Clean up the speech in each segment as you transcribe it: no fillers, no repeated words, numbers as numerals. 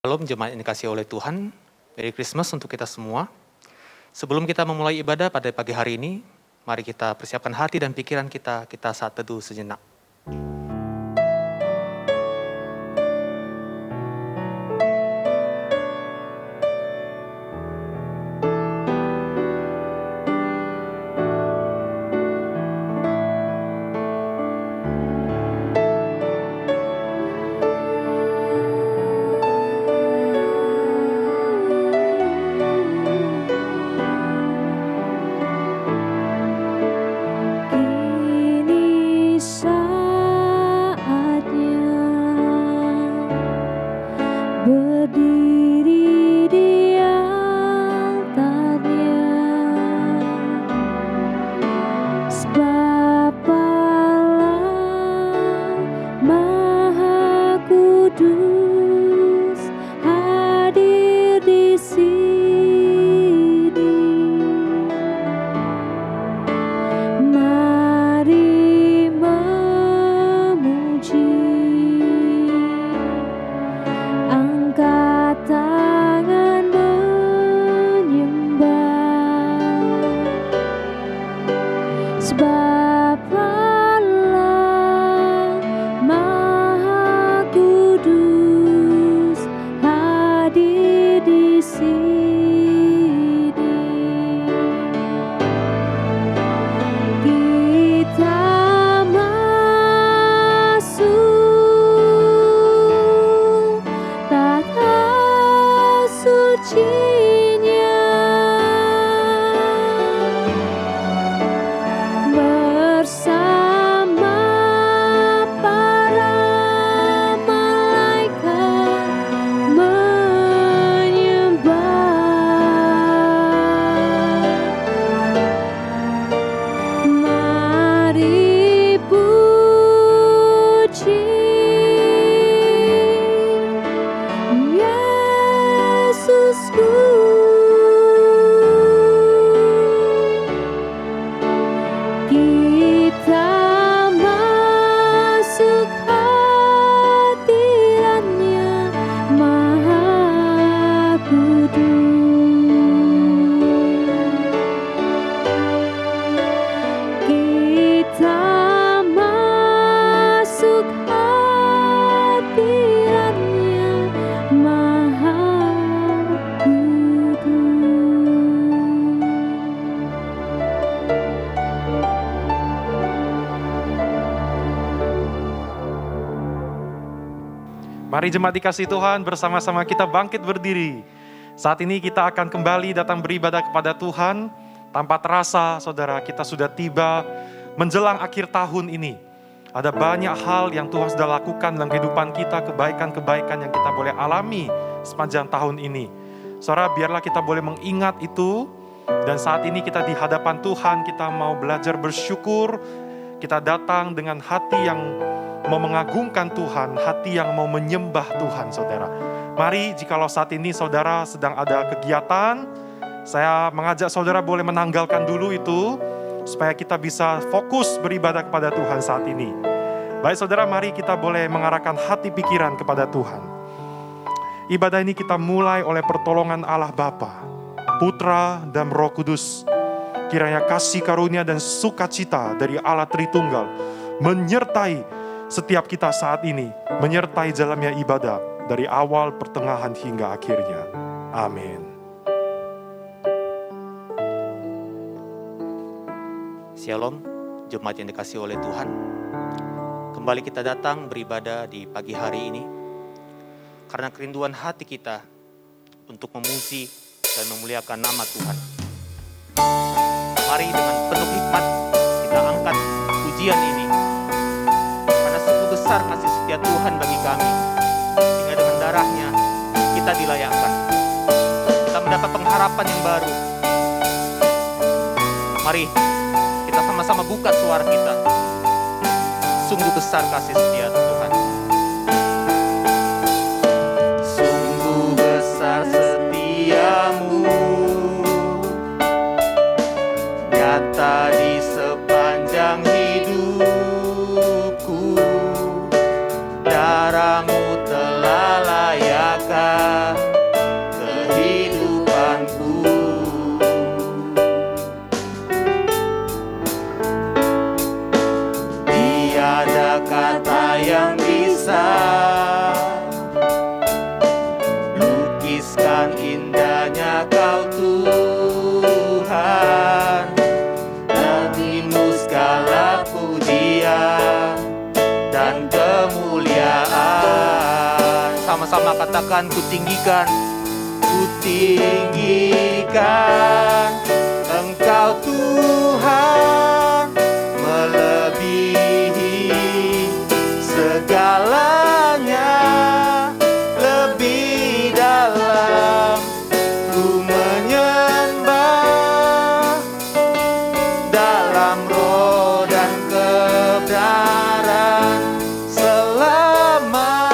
Shalom jemaat yang dikasihi oleh Tuhan, Merry Christmas untuk kita semua. Sebelum kita memulai ibadah pada pagi hari ini, mari kita persiapkan hati dan pikiran kita saat teduh sejenak. Mari jemaat dikasihi Tuhan, bersama-sama kita bangkit berdiri. Saat ini kita akan kembali datang beribadah kepada Tuhan. Tanpa terasa, saudara, kita sudah tiba menjelang akhir tahun ini. Ada banyak hal yang Tuhan sudah lakukan dalam kehidupan kita, kebaikan-kebaikan yang kita boleh alami sepanjang tahun ini. Saudara, biarlah kita boleh mengingat itu. Dan saat ini kita di hadapan Tuhan, kita mau belajar bersyukur. Kita datang dengan hati yang mau mengagungkan Tuhan, hati yang mau menyembah Tuhan, saudara. Mari, jikalau saat ini saudara sedang ada kegiatan, saya mengajak saudara boleh menanggalkan dulu itu, supaya kita bisa fokus beribadah kepada Tuhan saat ini. Baik saudara, mari kita boleh mengarahkan hati pikiran kepada Tuhan. Ibadah ini kita mulai oleh pertolongan Allah Bapa, Putra dan Roh Kudus. Kiranya kasih karunia dan sukacita dari Allah Tritunggal menyertai setiap kita saat ini, menyertai jalannya ibadah dari awal, pertengahan hingga akhirnya. Amin. Shalom, jemaat yang dikasihi oleh Tuhan. Kembali kita datang beribadah di pagi hari ini karena kerinduan hati kita untuk memuji dan memuliakan nama Tuhan. Mari dengan penuh hikmat kita angkat pujian ini. Besar kasih setia Tuhan bagi kami, sehingga dengan darahnya kita dilayakkan. Kita mendapat pengharapan yang baru. Mari kita sama-sama buka suara kita. Sungguh besar kasih setia Tuhan. Sungguh besar setiamu, nyata di sepanjang hidupku. Darahmu telah layakkan bersama katakan ku tinggikan. Ku tinggikan Engkau Tuhan, melebihi segalanya, lebih dalam ku menyembah, dalam roh dan kebenaran selamanya.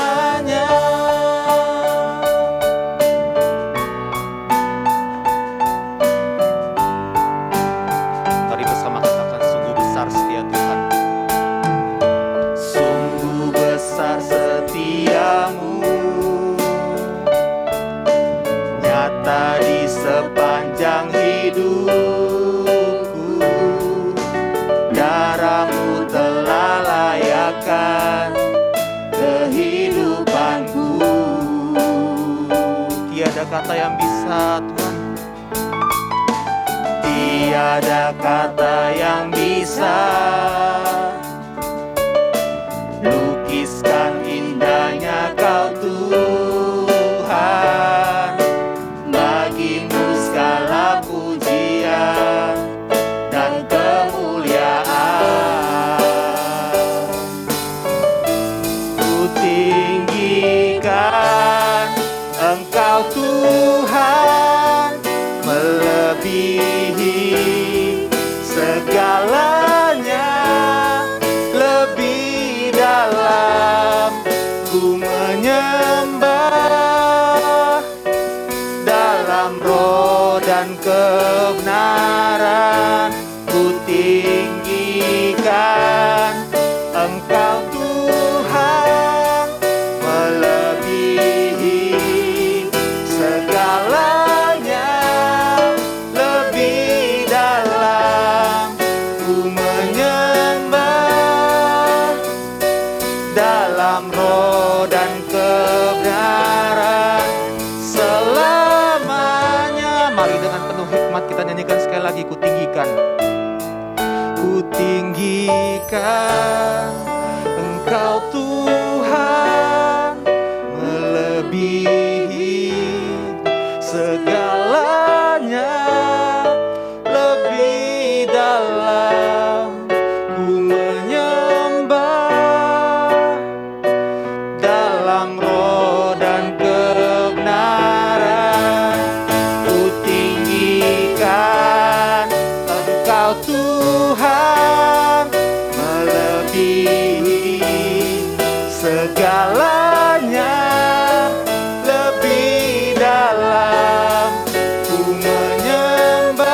Mari bersama katakan, sungguh besar setia Tuhan. Sungguh besar setiamu, nyata di sepanjang hidupku. Darahmu telah layakkan kehidupanku. Tiada kata yang bisa Tuhan, tiada kata yang bisa lukiskan indahnya Kau Tuhan. Bagimu segala pujian dan kemuliaan. Ku tinggikan Engkau Tuhan, melebihi segalanya, lebih dalam ku menyembah, dalam roh dan kebenaran ku tinggikan Engkau Tuhan, melebihi segalanya, lebih dalam ku menyembah, dalam roh dan kebenaran selamanya. Mari dengan penuh hikmat kita nyanyikan sekali lagi, ku tinggikan. Ku tinggikan Engkau Tuhan, melebihi segalanya, lebih dalam ku menyembah, dalam roh dan kebenaran ku tinggikan Engkau Tuhan, melebihi segalanya, lebih dalam ku menyembah,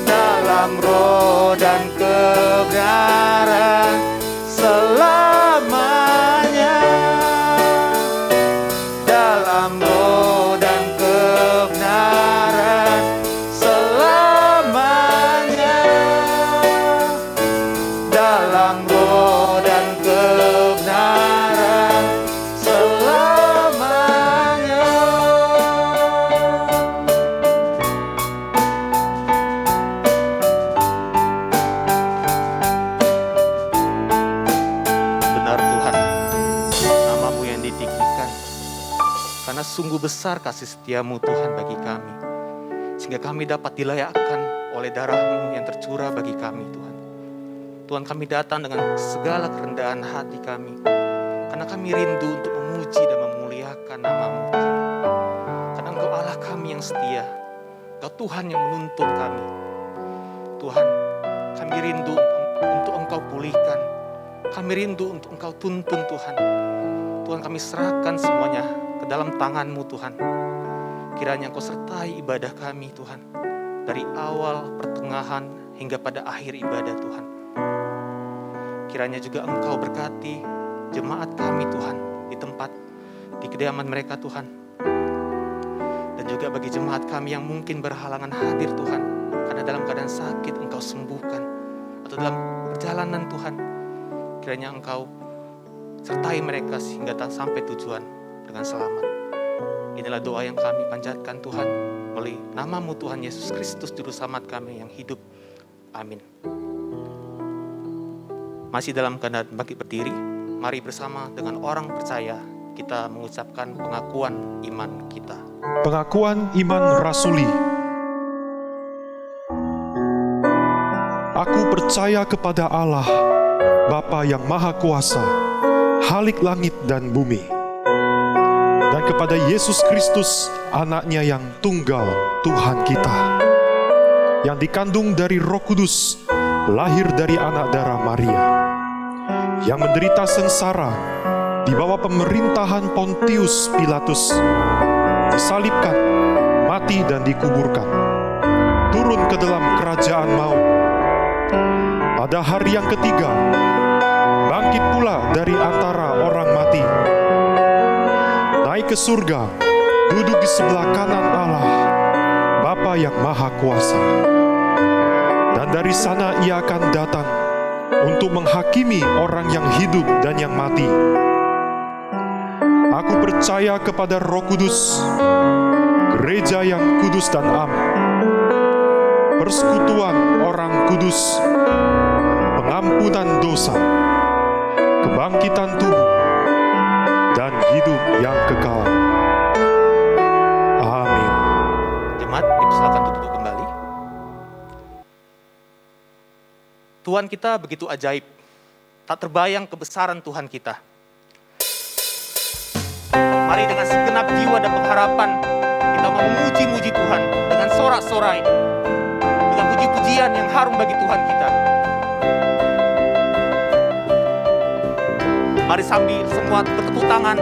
dalam roh dan kebenaran selamanya, dalam roh dan kebenaran selamanya, dalam roh dan kebenaran selamanya. Benar Tuhan, nama-Mu yang ditinggikan, karena sungguh besar kasih setiamu Tuhan bagi kami, sehingga kami dapat dilayakkan oleh darah-Mu yang tercurah bagi kami Tuhan. Tuhan, kami datang dengan segala kerendahan hati kami, karena kami rindu untuk memuji dan memuliakan nama-Mu Tuhan. Karena Engkau Allah kami yang setia, Engkau Tuhan yang menuntut kami. Tuhan, kami rindu untuk Engkau pulihkan, kami rindu untuk Engkau tuntun Tuhan. Tuhan, kami serahkan semuanya ke dalam tangan-Mu Tuhan. Kiranya Engkau sertai ibadah kami Tuhan, dari awal, pertengahan, hingga pada akhir ibadah Tuhan. Kiranya juga Engkau berkati jemaat kami Tuhan, di tempat, di kediaman mereka Tuhan. Dan juga bagi jemaat kami yang mungkin berhalangan hadir Tuhan, karena dalam keadaan sakit Engkau sembuhkan, atau dalam perjalanan Tuhan, kiranya Engkau sertai mereka sehingga sampai tujuan dengan selamat. Inilah doa yang kami panjatkan Tuhan, oleh nama-Mu Tuhan Yesus Kristus Juru Selamat kami yang hidup. Amin. Masih dalam keadaan bangkit berdiri, mari bersama dengan orang percaya kita mengucapkan pengakuan iman kita. Pengakuan iman rasuli. Aku percaya kepada Allah, Bapa yang Maha Kuasa, Khalik langit dan bumi, dan kepada Yesus Kristus, Anaknya yang tunggal, Tuhan kita, yang dikandung dari Roh Kudus, lahir dari anak darah Maria, yang menderita sengsara di bawah pemerintahan Pontius Pilatus, disalibkan, mati dan dikuburkan, turun ke dalam kerajaan maut. Pada hari yang ketiga, bangkit pula dari antara orang mati, naik ke surga, duduk di sebelah kanan Allah, Bapa yang Maha Kuasa. Dan dari sana Ia akan datang untuk menghakimi orang yang hidup dan yang mati. Aku percaya kepada Roh Kudus, gereja yang kudus dan am, persekutuan orang kudus, pengampunan dosa, kebangkitan tubuh, dan hidup yang kekal. Amin. Jemaat, dipersilakan untuk duduk kembali. Tuhan kita begitu ajaib, tak terbayang kebesaran Tuhan kita. Mari dengan segenap jiwa dan pengharapan kita memuji-muji Tuhan dengan sorak-sorai, dengan puji-pujian yang harum bagi Tuhan kita. Mari sambil semua bertepuk tangan.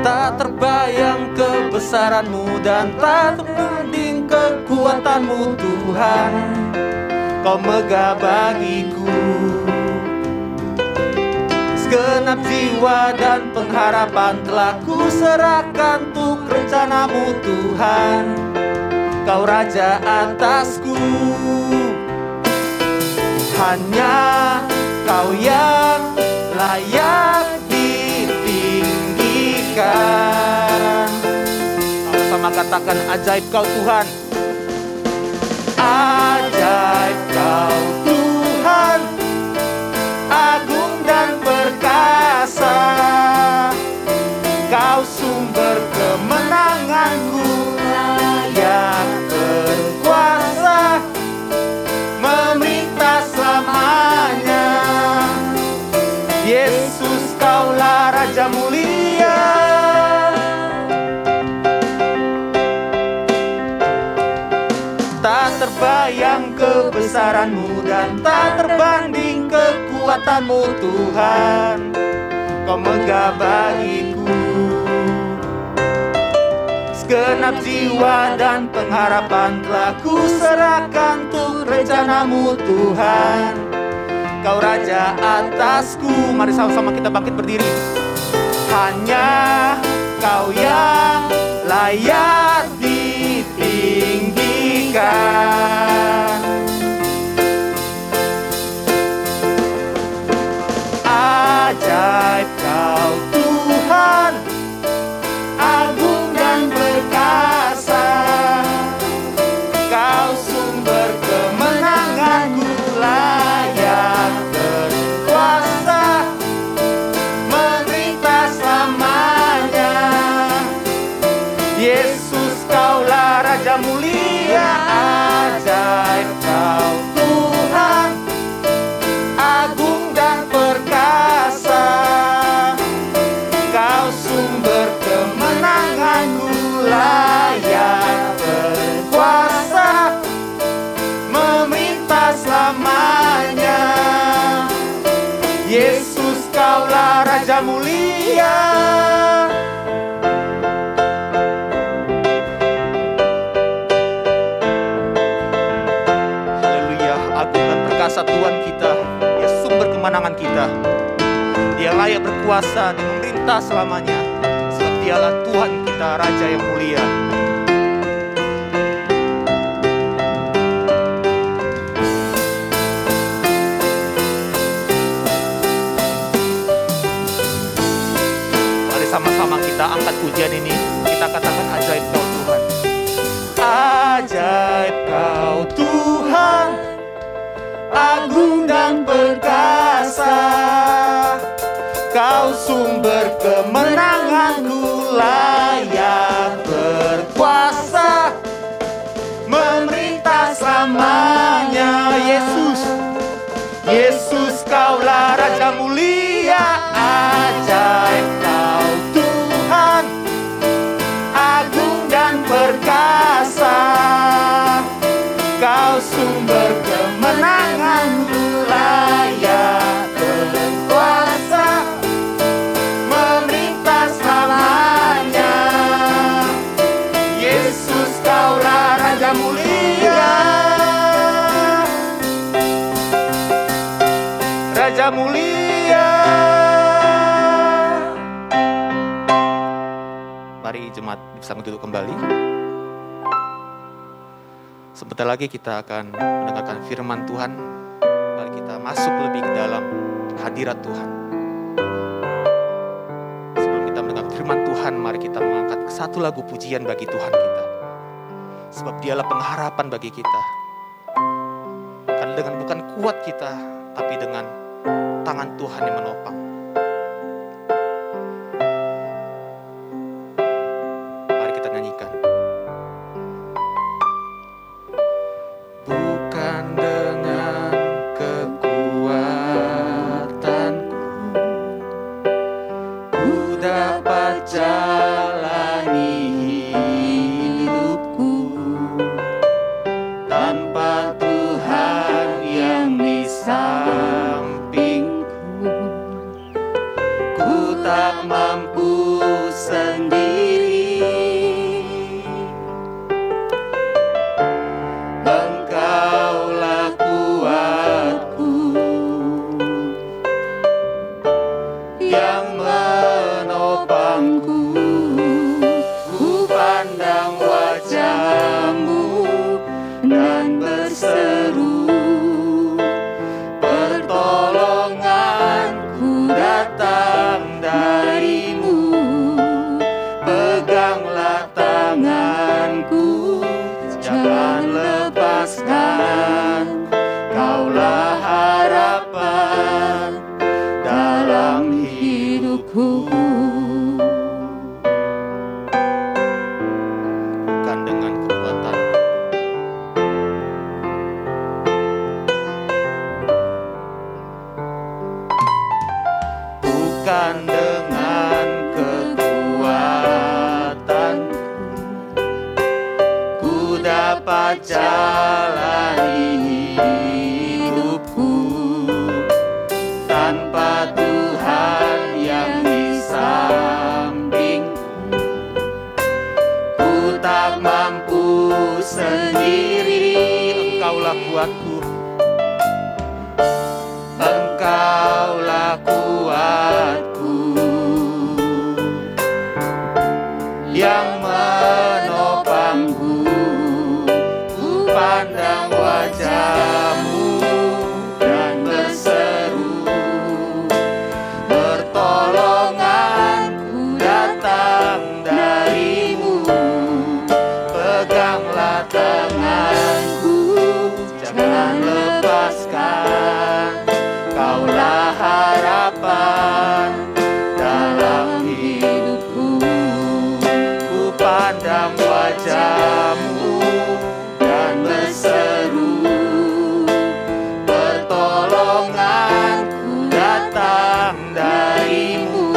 Tak terbayang kebesaran-Mu dan tak terbanding kekuatan-Mu Tuhan. Kau megah bagiku. Segenap jiwa dan pengharapan telah kuserahkan untuk rencana-Mu Tuhan. Kau Raja atasku. Hanya Kau yang layak ditinggikan. Sama katakan ajaib Kau Tuhan. Ajaib Kau Tuhan, agung dan perkasa. Kau sumber kemenanganku, layak berkuasa, memerintah selamanya. Yesus, Kaulah Raja mulia. Tak terbayang kebesaran-Mu dan tak terbanding kekuatan-Mu Tuhan. Kau megah bagiku. Segenap jiwa dan pengharapan telah kuserahkan untuk rencana-Mu Tuhan. Kau Raja atasku. Mari sama-sama kita bangkit berdiri. Hanya Kau yang layak ditinggikan. Ajaib Kau Tuhan, agung dan perkasa. Kau sumber kemenanganku, layak berkuasa, memerintah selamanya. Yesus, Kaulah Raja mulia. Ajaib Kau Tuhan, agung dan perkasa. Kau sumber kemenanganku, layak berkuasa, memerintah selamanya. Yesus, Kaulah Raja mulia. Tuhan kita, Dia sumber kemenangan kita. Dia layak berkuasa dan memerintah selamanya. Sebab Dialah Tuhan kita, Raja yang mulia. Mari sama-sama kita angkat pujian ini. Kita katakan ajaib Kau Tuhan. Ajaib Kau Tuhan, kemenanganku, layak berkuasa, memerintah selamanya. Yesus, Yesus, Kaulah Raja mulia, ajaib Kau Tuhan, agung dan perkasa. Kau sumber kemenanganku, layak berkuasa, memerintah selamanya. Yesus, Kaulah Raja mulia, Raja mulia. Mari jemaat bersama duduk kembali. Sebentar lagi kita akan mendengarkan firman Tuhan. Mari kita masuk lebih ke dalam hadirat Tuhan. Sebelum kita mendengar firman Tuhan, mari kita mengangkat satu lagu pujian bagi Tuhan kita. Sebab Dialah pengharapan bagi kita. Karena dengan bukan kuat kita, tapi dengan tangan Tuhan yang menopang. Mari kita nyanyikan. Bukan dengan kekuatanku ku dapat jalani hidupku, tanpa Tuhan yang di sampingku ku tak mampu sendiri. Engkaulah kuatku yang menopangku. Ku pandang wajah-Mu dan berseru, pertolonganku datang dari-Mu. Peganglah tanganku, jangan lepaskan. Kaulah harapan dalam hidupku. Bukan dengan kekuatan, bukan dengan kekuatanku ku dapat jalani hidupku, tanpa Tuhan yang di sampingku ku tak mampu sendiri. Engkaulah kuatku, Engkaulah kuatku yang menopangku. Ku pandang wajah-Mu dan berseru, pertolonganku datang dari-Mu. Peganglah tanganku, jangan lepaskan. Kaulah harapan dalam hidupku. Ku pandang wajah-Mu dan berseru, pertolonganku datang dari-Mu.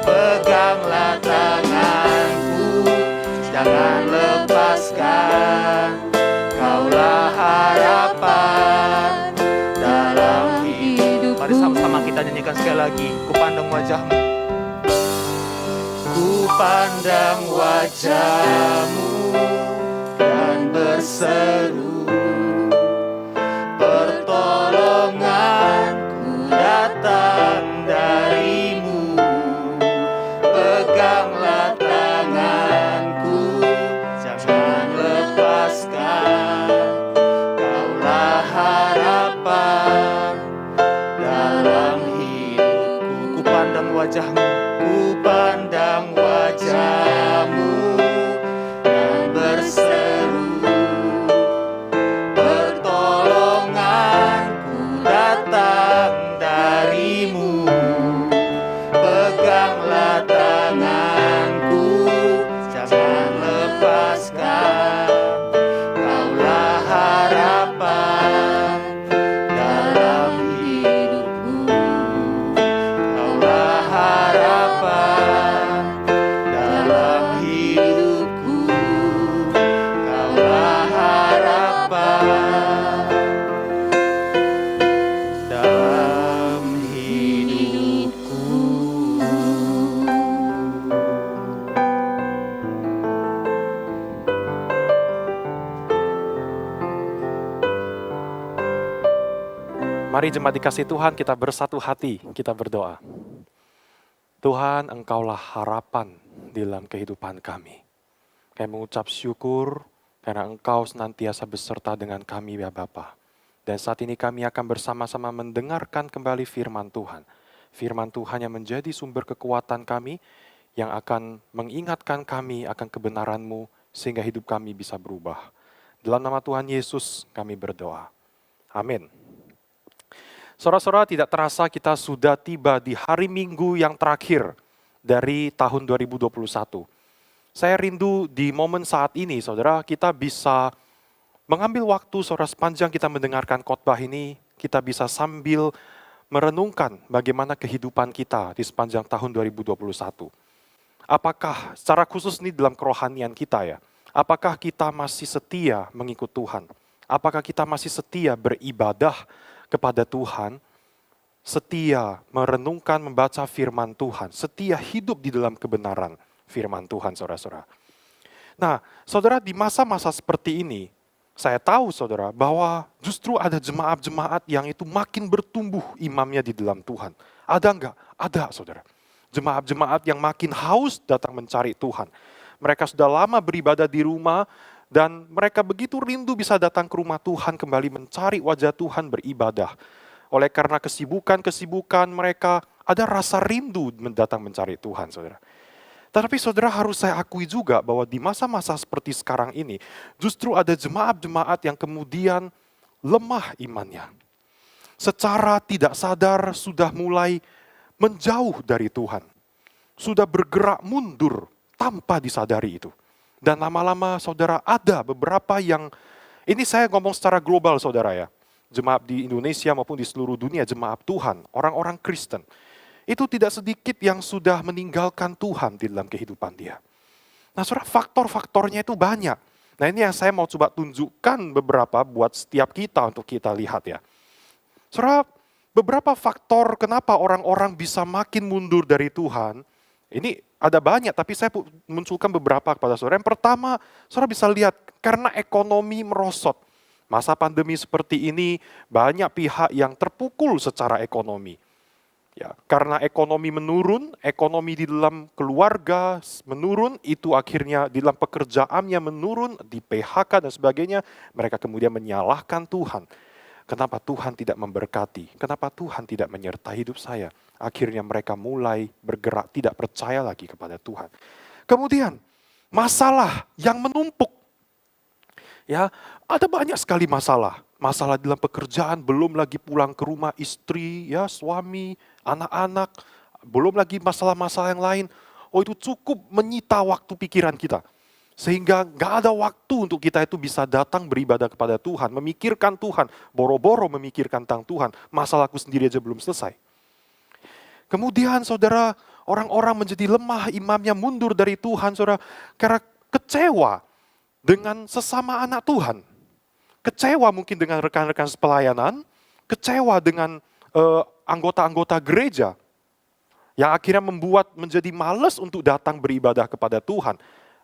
Peganglah tanganku, jangan lepaskan. Kaulah harapan dalam hidup. Mari sama-sama kita nyanyikan sekali lagi. Ku pandang wajah-Mu, ku pandang wajah-Mu dan berseru, pertolonganku datang dari-Mu. Peganglah tanganku, jangan lepaskan. Kaulah harapan dalam hidupku. Ku pandang wajah-Mu, ku pandang wajah-Mu dan berseru, Mari jemaat dikasih Tuhan, kita bersatu hati, kita berdoa. Tuhan, Engkaulah harapan di dalam kehidupan kami. Kami mengucap syukur karena Engkau senantiasa beserta dengan kami ya Bapa. Dan saat ini kami akan bersama-sama mendengarkan kembali firman Tuhan. Firman Tuhan yang menjadi sumber kekuatan kami, yang akan mengingatkan kami akan kebenaran-Mu sehingga hidup kami bisa berubah. Dalam nama Tuhan Yesus kami berdoa. Amin. Saudara-saudara, tidak terasa kita sudah tiba di hari Minggu yang terakhir dari tahun 2021. Saya rindu di momen saat ini, saudara, kita bisa mengambil waktu, saudara, sepanjang kita mendengarkan khotbah ini, kita bisa sambil merenungkan bagaimana kehidupan kita di sepanjang tahun 2021. Apakah secara khusus ini dalam kerohanian kita ya, apakah kita masih setia mengikut Tuhan? Apakah kita masih setia beribadah kepada Tuhan, setia merenungkan, membaca firman Tuhan, setia hidup di dalam kebenaran firman Tuhan, saudara-saudara. Nah, saudara, di masa-masa seperti ini, saya tahu, saudara, bahwa justru ada jemaat-jemaat yang itu makin bertumbuh imamnya di dalam Tuhan. Ada enggak? Ada, saudara. Jemaat-jemaat yang makin haus datang mencari Tuhan. Mereka sudah lama beribadah di rumah, dan mereka begitu rindu bisa datang ke rumah Tuhan, kembali mencari wajah Tuhan, beribadah. Oleh karena kesibukan mereka, ada rasa rindu datang mencari Tuhan, saudara. Tetapi saudara, harus saya akui juga bahwa di masa-masa seperti sekarang ini, justru ada jemaat-jemaat yang kemudian lemah imannya. Secara tidak sadar sudah mulai menjauh dari Tuhan. Sudah bergerak mundur tanpa disadari itu. Dan lama-lama saudara, ada beberapa yang, ini saya ngomong secara global saudara ya, jemaat di Indonesia maupun di seluruh dunia, jemaat Tuhan, orang-orang Kristen, itu tidak sedikit yang sudah meninggalkan Tuhan di dalam kehidupan dia. Nah saudara, faktor-faktornya itu banyak. Nah ini yang saya mau coba tunjukkan beberapa buat setiap kita untuk kita lihat ya. Saudara, beberapa faktor kenapa orang-orang bisa makin mundur dari Tuhan, ini ada banyak, tapi saya munculkan beberapa kepada saudara. Yang pertama, saudara bisa lihat, karena ekonomi merosot. Masa pandemi seperti ini, banyak pihak yang terpukul secara ekonomi. Ya, karena ekonomi menurun, ekonomi di dalam keluarga menurun, itu akhirnya di dalam pekerjaannya menurun, di PHK dan sebagainya, mereka kemudian menyalahkan Tuhan. Kenapa Tuhan tidak memberkati? Kenapa Tuhan tidak menyertai hidup saya? Akhirnya mereka mulai bergerak, tidak percaya lagi kepada Tuhan. Kemudian, masalah yang menumpuk. Ya, ada banyak sekali masalah. Masalah dalam pekerjaan, belum lagi pulang ke rumah istri, ya, suami, anak-anak, belum lagi masalah-masalah yang lain. Oh, itu cukup menyita waktu pikiran kita. Sehingga gak ada waktu untuk kita itu bisa datang beribadah kepada Tuhan, memikirkan Tuhan, boro-boro memikirkan tentang Tuhan, masalahku sendiri aja belum selesai. Kemudian saudara, orang-orang menjadi lemah, imamnya mundur dari Tuhan, saudara, karena kecewa dengan sesama anak Tuhan. Kecewa mungkin dengan rekan-rekan sepelayanan, kecewa dengan anggota-anggota gereja, yang akhirnya membuat menjadi malas untuk datang beribadah kepada Tuhan.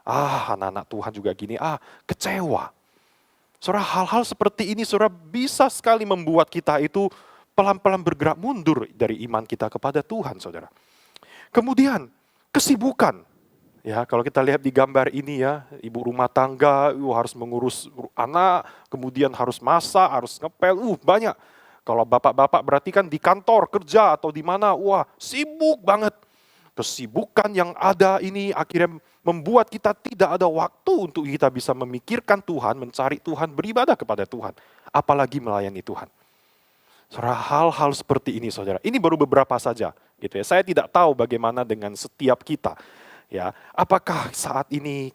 Anak-anak Tuhan juga gini, kecewa. Saudara, hal-hal seperti ini saudara bisa sekali membuat kita itu pelan-pelan bergerak mundur dari iman kita kepada Tuhan, saudara. Kemudian, kesibukan. Ya, kalau kita lihat di gambar ini ya, ibu rumah tangga harus mengurus anak, kemudian harus masak, harus ngepel, banyak. Kalau bapak-bapak berarti kan di kantor, kerja atau di mana, sibuk banget. Kesibukan yang ada ini akhirnya membuat kita tidak ada waktu untuk kita bisa memikirkan Tuhan, mencari Tuhan, beribadah kepada Tuhan. Apalagi melayani Tuhan. Saudara, hal-hal seperti ini saudara, ini baru beberapa saja. Gitu ya. Saya tidak tahu bagaimana dengan setiap kita. Ya, apakah saat ini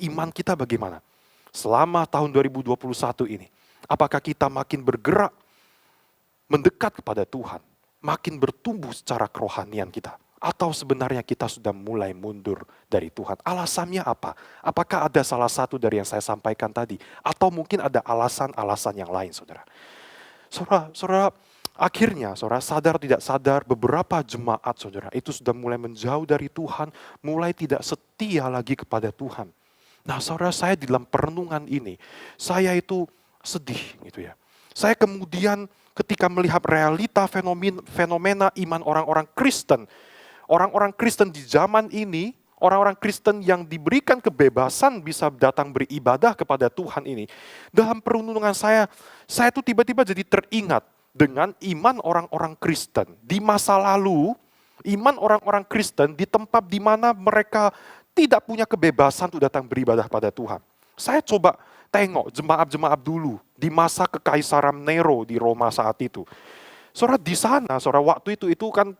iman kita bagaimana? Selama tahun 2021 ini, apakah kita makin bergerak, mendekat kepada Tuhan, makin bertumbuh secara kerohanian kita? Atau sebenarnya kita sudah mulai mundur dari Tuhan? Alasannya apa? Apakah ada salah satu dari yang saya sampaikan tadi? Atau mungkin ada alasan-alasan yang lain, saudara? Saudara, akhirnya saudara sadar tidak sadar beberapa jemaat saudara itu sudah mulai menjauh dari Tuhan, mulai tidak setia lagi kepada Tuhan. Nah saudara, saya di dalam perenungan ini, saya itu sedih gitu ya. Saya kemudian ketika melihat realita fenomena iman orang-orang Kristen di zaman ini, orang-orang Kristen yang diberikan kebebasan bisa datang beribadah kepada Tuhan ini. Dalam perenungan saya tuh tiba-tiba jadi teringat dengan iman orang-orang Kristen. Di masa lalu, iman orang-orang Kristen di tempat di mana mereka tidak punya kebebasan untuk datang beribadah pada Tuhan. Saya coba tengok jemaat-jemaat dulu di masa kekaisaran Nero di Roma saat itu. Saudara, di sana, saudara, waktu itu kan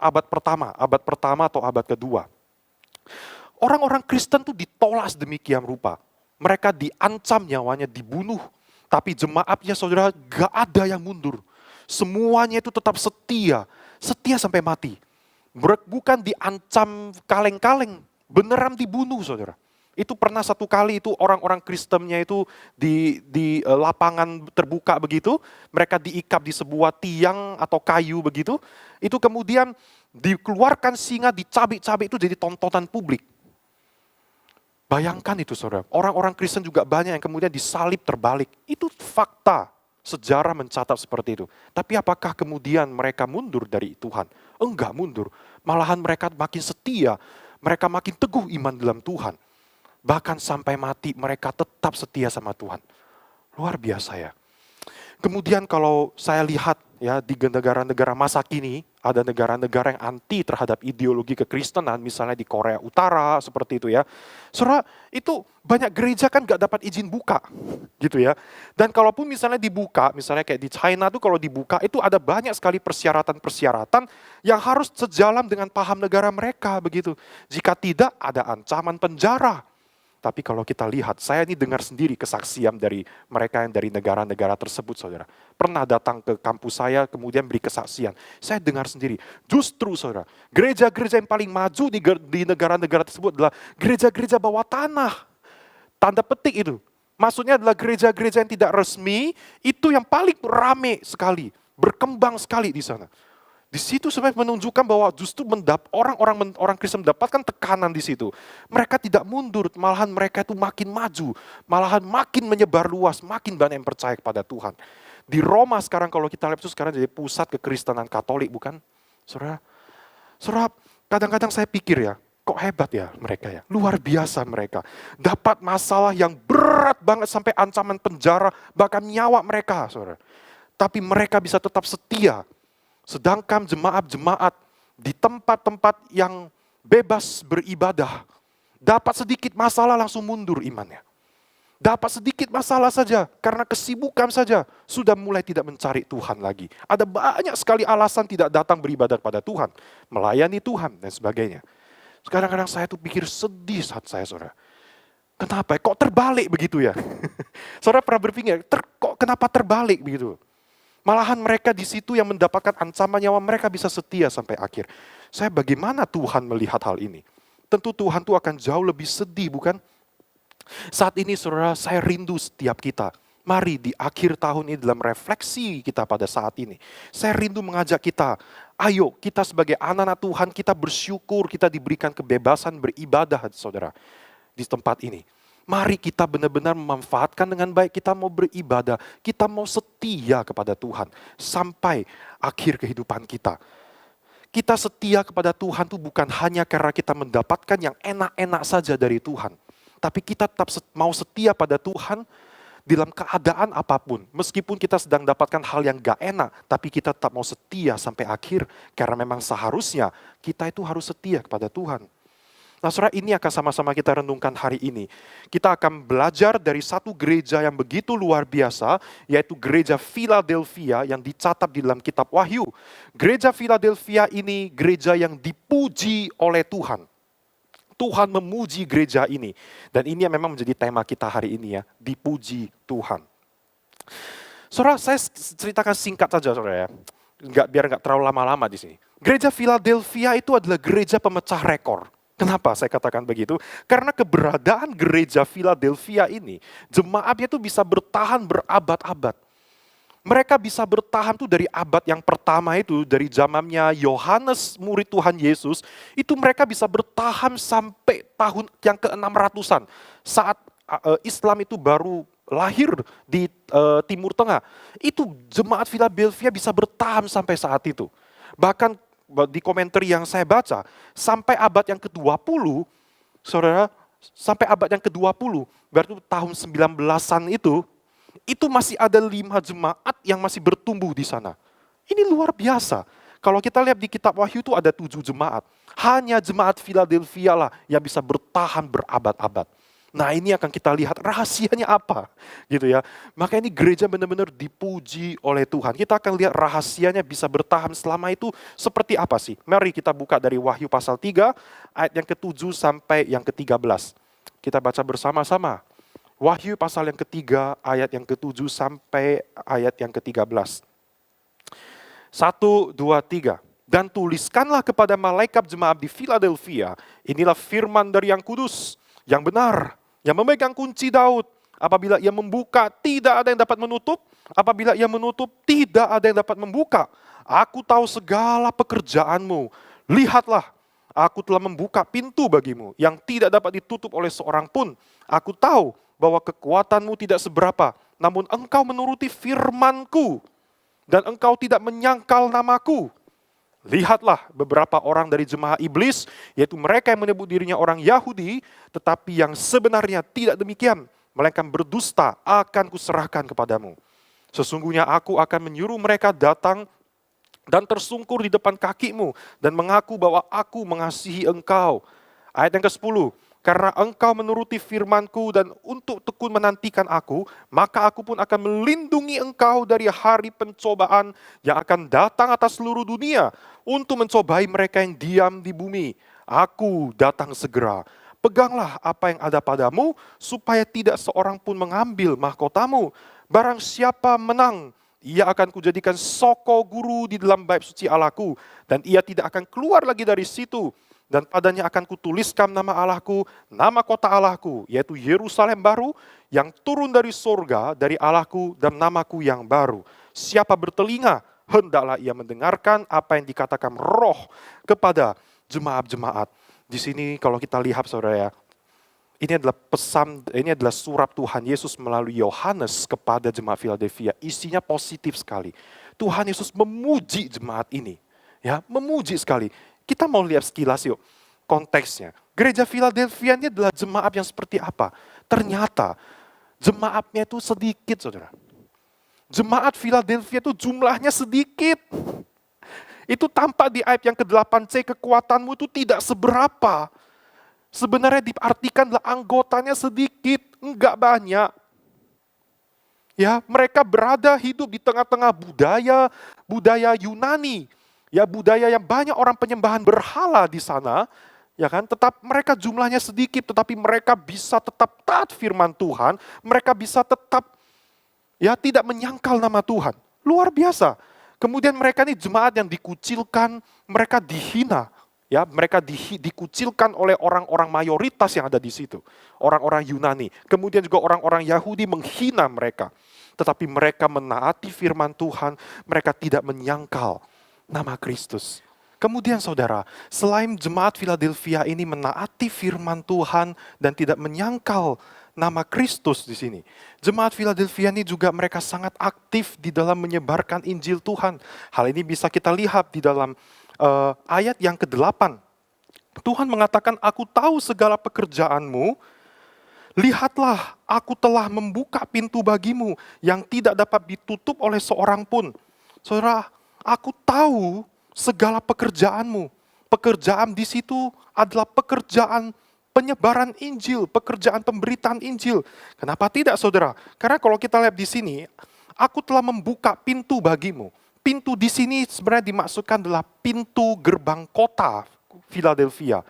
abad pertama atau abad kedua. Orang-orang Kristen tuh ditolak demikian rupa. Mereka diancam nyawanya, dibunuh. Tapi jemaatnya, saudara, gak ada yang mundur. Semuanya itu tetap setia sampai mati. Bukan diancam kaleng-kaleng, beneran dibunuh, saudara. Itu pernah satu kali itu orang-orang Kristennya itu di lapangan terbuka begitu, mereka diikat di sebuah tiang atau kayu begitu, itu kemudian dikeluarkan singa, dicabik-cabik, itu jadi tontonan publik. Bayangkan itu, saudara, orang-orang Kristen juga banyak yang kemudian disalib terbalik. Itu fakta, sejarah mencatat seperti itu. Tapi apakah kemudian mereka mundur dari Tuhan? Enggak mundur, malahan mereka makin setia, mereka makin teguh iman dalam Tuhan. Bahkan sampai mati mereka tetap setia sama Tuhan. Luar biasa ya. Kemudian kalau saya lihat ya di negara-negara masa kini, ada negara-negara yang anti terhadap ideologi kekristenan, misalnya di Korea Utara seperti itu ya. Saudara, itu banyak gereja kan gak dapat izin buka gitu ya. Dan kalaupun misalnya dibuka, misalnya kayak di China tuh kalau dibuka itu ada banyak sekali persyaratan-persyaratan yang harus sejalan dengan paham negara mereka begitu. Jika tidak ada ancaman penjara. Tapi kalau kita lihat, saya ini dengar sendiri kesaksian dari mereka yang dari negara-negara tersebut, saudara. Pernah datang ke kampus saya, kemudian beri kesaksian. Saya dengar sendiri, justru saudara, gereja-gereja yang paling maju di negara-negara tersebut adalah gereja-gereja bawah tanah. Tanda petik itu. Maksudnya adalah gereja-gereja yang tidak resmi, itu yang paling rame sekali, berkembang sekali di sana. Di situ sebenarnya menunjukkan bahwa justru orang Kristen mendapatkan tekanan di situ. Mereka tidak mundur, malahan mereka itu makin maju, malahan makin menyebar luas, makin banyak yang percaya kepada Tuhan. Di Roma sekarang kalau kita lihat itu sekarang jadi pusat kekristenan Katolik, bukan? Saudara, kadang-kadang saya pikir ya, kok hebat ya mereka ya, luar biasa mereka. Dapat masalah yang berat banget sampai ancaman penjara, bahkan nyawa mereka, saudara. Tapi mereka bisa tetap setia. Sedangkan jemaat-jemaat di tempat-tempat yang bebas beribadah, dapat sedikit masalah langsung mundur imannya. Dapat sedikit masalah saja, karena kesibukan saja, sudah mulai tidak mencari Tuhan lagi. Ada banyak sekali alasan tidak datang beribadah pada Tuhan, melayani Tuhan dan sebagainya. Kadang-kadang saya tuh pikir sedih saat saya, saudara. Kenapa? Kok terbalik begitu ya? Saudara pernah berpikir, kok kenapa terbalik begitu? Malahan mereka di situ yang mendapatkan ancaman nyawa, mereka bisa setia sampai akhir. Saya bagaimana Tuhan melihat hal ini? Tentu Tuhan tuh akan jauh lebih sedih, bukan? Saat ini saudara, saya rindu setiap kita. Mari di akhir tahun ini dalam refleksi kita pada saat ini. Saya rindu mengajak kita, ayo kita sebagai anak-anak Tuhan, kita bersyukur, kita diberikan kebebasan beribadah, saudara, di tempat ini. Mari kita benar-benar memanfaatkan dengan baik, kita mau beribadah, kita mau setia kepada Tuhan sampai akhir kehidupan kita. Kita setia kepada Tuhan itu bukan hanya karena kita mendapatkan yang enak-enak saja dari Tuhan. Tapi kita tetap mau setia pada Tuhan dalam keadaan apapun. Meskipun kita sedang dapatkan hal yang gak enak, tapi kita tetap mau setia sampai akhir. Karena memang seharusnya kita itu harus setia kepada Tuhan. Nah saudara, ini akan sama-sama kita renungkan hari ini. Kita akan belajar dari satu gereja yang begitu luar biasa, yaitu gereja Philadelphia yang dicatat di dalam kitab Wahyu. Gereja Philadelphia ini gereja yang dipuji oleh Tuhan. Tuhan memuji gereja ini. Dan ini yang memang menjadi tema kita hari ini ya, dipuji Tuhan. Saudara, saya ceritakan singkat saja saudara ya. Biar nggak terlalu lama-lama di sini. Gereja Philadelphia itu adalah gereja pemecah rekor. Kenapa saya katakan begitu? Karena keberadaan gereja Philadelphia ini, jemaatnya itu bisa bertahan berabad-abad. Mereka bisa bertahan tuh dari abad yang pertama itu, dari zamannya Yohanes murid Tuhan Yesus, itu mereka bisa bertahan sampai tahun yang ke-600-an. Saat Islam itu baru lahir di Timur Tengah. Itu jemaat Philadelphia bisa bertahan sampai saat itu. Bahkan di komentar yang saya baca, sampai abad yang ke-20, saudara, sampai abad yang ke-20, berarti tahun 19-an itu masih ada 5 jemaat yang masih bertumbuh di sana. Ini luar biasa. Kalau kita lihat di kitab Wahyu itu ada 7 jemaat. Hanya jemaat Philadelphia lah yang bisa bertahan berabad-abad. Nah, ini akan kita lihat rahasianya apa, gitu ya. Maka ini gereja benar-benar dipuji oleh Tuhan. Kita akan lihat rahasianya bisa bertahan selama itu seperti apa sih. Mari kita buka dari Wahyu pasal 3, ayat yang ke-7 sampai yang ke-13. Kita baca bersama-sama. Wahyu pasal yang ke-3, ayat yang ke-7 sampai ayat yang ke-13. 1, 2, 3. Dan tuliskanlah kepada malaikat jemaat di Philadelphia, inilah firman dari yang kudus, yang benar, yang memegang kunci Daud. Apabila ia membuka, tidak ada yang dapat menutup. Apabila ia menutup, tidak ada yang dapat membuka. Aku tahu segala pekerjaanmu. Lihatlah, aku telah membuka pintu bagimu, yang tidak dapat ditutup oleh seorang pun. Aku tahu bahwa kekuatanmu tidak seberapa, namun engkau menuruti firmanku, dan engkau tidak menyangkal namaku. Lihatlah beberapa orang dari jemaah iblis, yaitu mereka yang menyebut dirinya orang Yahudi, tetapi yang sebenarnya tidak demikian, melainkan berdusta, akan kuserahkan kepadamu. Sesungguhnya aku akan menyuruh mereka datang dan tersungkur di depan kakimu, dan mengaku bahwa aku mengasihi engkau. Ayat yang ke-10, karena engkau menuruti firmanku dan untuk tekun menantikan aku, maka aku pun akan melindungi engkau dari hari pencobaan yang akan datang atas seluruh dunia untuk mencobai mereka yang diam di bumi. Aku datang segera. Peganglah apa yang ada padamu supaya tidak seorang pun mengambil mahkotamu. Barang siapa menang, ia akan kujadikan soko guru di dalam bait suci Allahku, dan ia tidak akan keluar lagi dari situ. Dan padanya akan kutuliskan nama Allahku, nama kota Allahku, yaitu Yerusalem baru, yang turun dari sorga, dari Allahku, dan namaku yang baru. Siapa bertelinga, hendaklah ia mendengarkan apa yang dikatakan Roh kepada jemaat-jemaat. Di sini kalau kita lihat saudara ya, ini adalah pesan, ini adalah surat Tuhan Yesus melalui Yohanes kepada jemaat Philadelphia. Isinya positif sekali. Tuhan Yesus memuji jemaat ini, ya, memuji sekali. Kita mau lihat sekilas yuk konteksnya. Gereja Philadelphia ini adalah jemaat yang seperti apa? Ternyata jemaatnya itu sedikit, saudara. Jemaat Philadelphia itu jumlahnya sedikit. Itu tampak di ayat yang ke-8c, kekuatanmu itu tidak seberapa. Sebenarnya diartikan adalah anggotanya sedikit, enggak banyak. Ya, mereka berada hidup di tengah-tengah budaya Yunani. Ya, budaya yang banyak orang penyembahan berhala di sana, ya kan? Tetap mereka jumlahnya sedikit, tetapi mereka bisa tetap taat firman Tuhan, mereka bisa tetap ya tidak menyangkal nama Tuhan. Luar biasa. Kemudian mereka ini jemaat yang dikucilkan, mereka dihina, ya, mereka dikucilkan oleh orang-orang mayoritas yang ada di situ, orang-orang Yunani. Kemudian juga orang-orang Yahudi menghina mereka, tetapi mereka menaati firman Tuhan, mereka tidak menyangkal nama Kristus. Kemudian saudara, selain jemaat Philadelphia ini menaati firman Tuhan dan tidak menyangkal nama Kristus di sini, jemaat Philadelphia ini juga mereka sangat aktif di dalam menyebarkan Injil Tuhan. Hal ini bisa kita lihat di dalam ayat yang ke-8. Tuhan mengatakan, aku tahu segala pekerjaanmu, lihatlah aku telah membuka pintu bagimu yang tidak dapat ditutup oleh seorang pun. Saudara, aku tahu segala pekerjaanmu. Pekerjaan di situ adalah pekerjaan penyebaran Injil, pekerjaan pemberitaan Injil. Kenapa tidak, saudara? Karena kalau kita lihat di sini, aku telah membuka pintu bagimu. Pintu di sini sebenarnya dimaksudkan adalah pintu gerbang kota Philadelphia.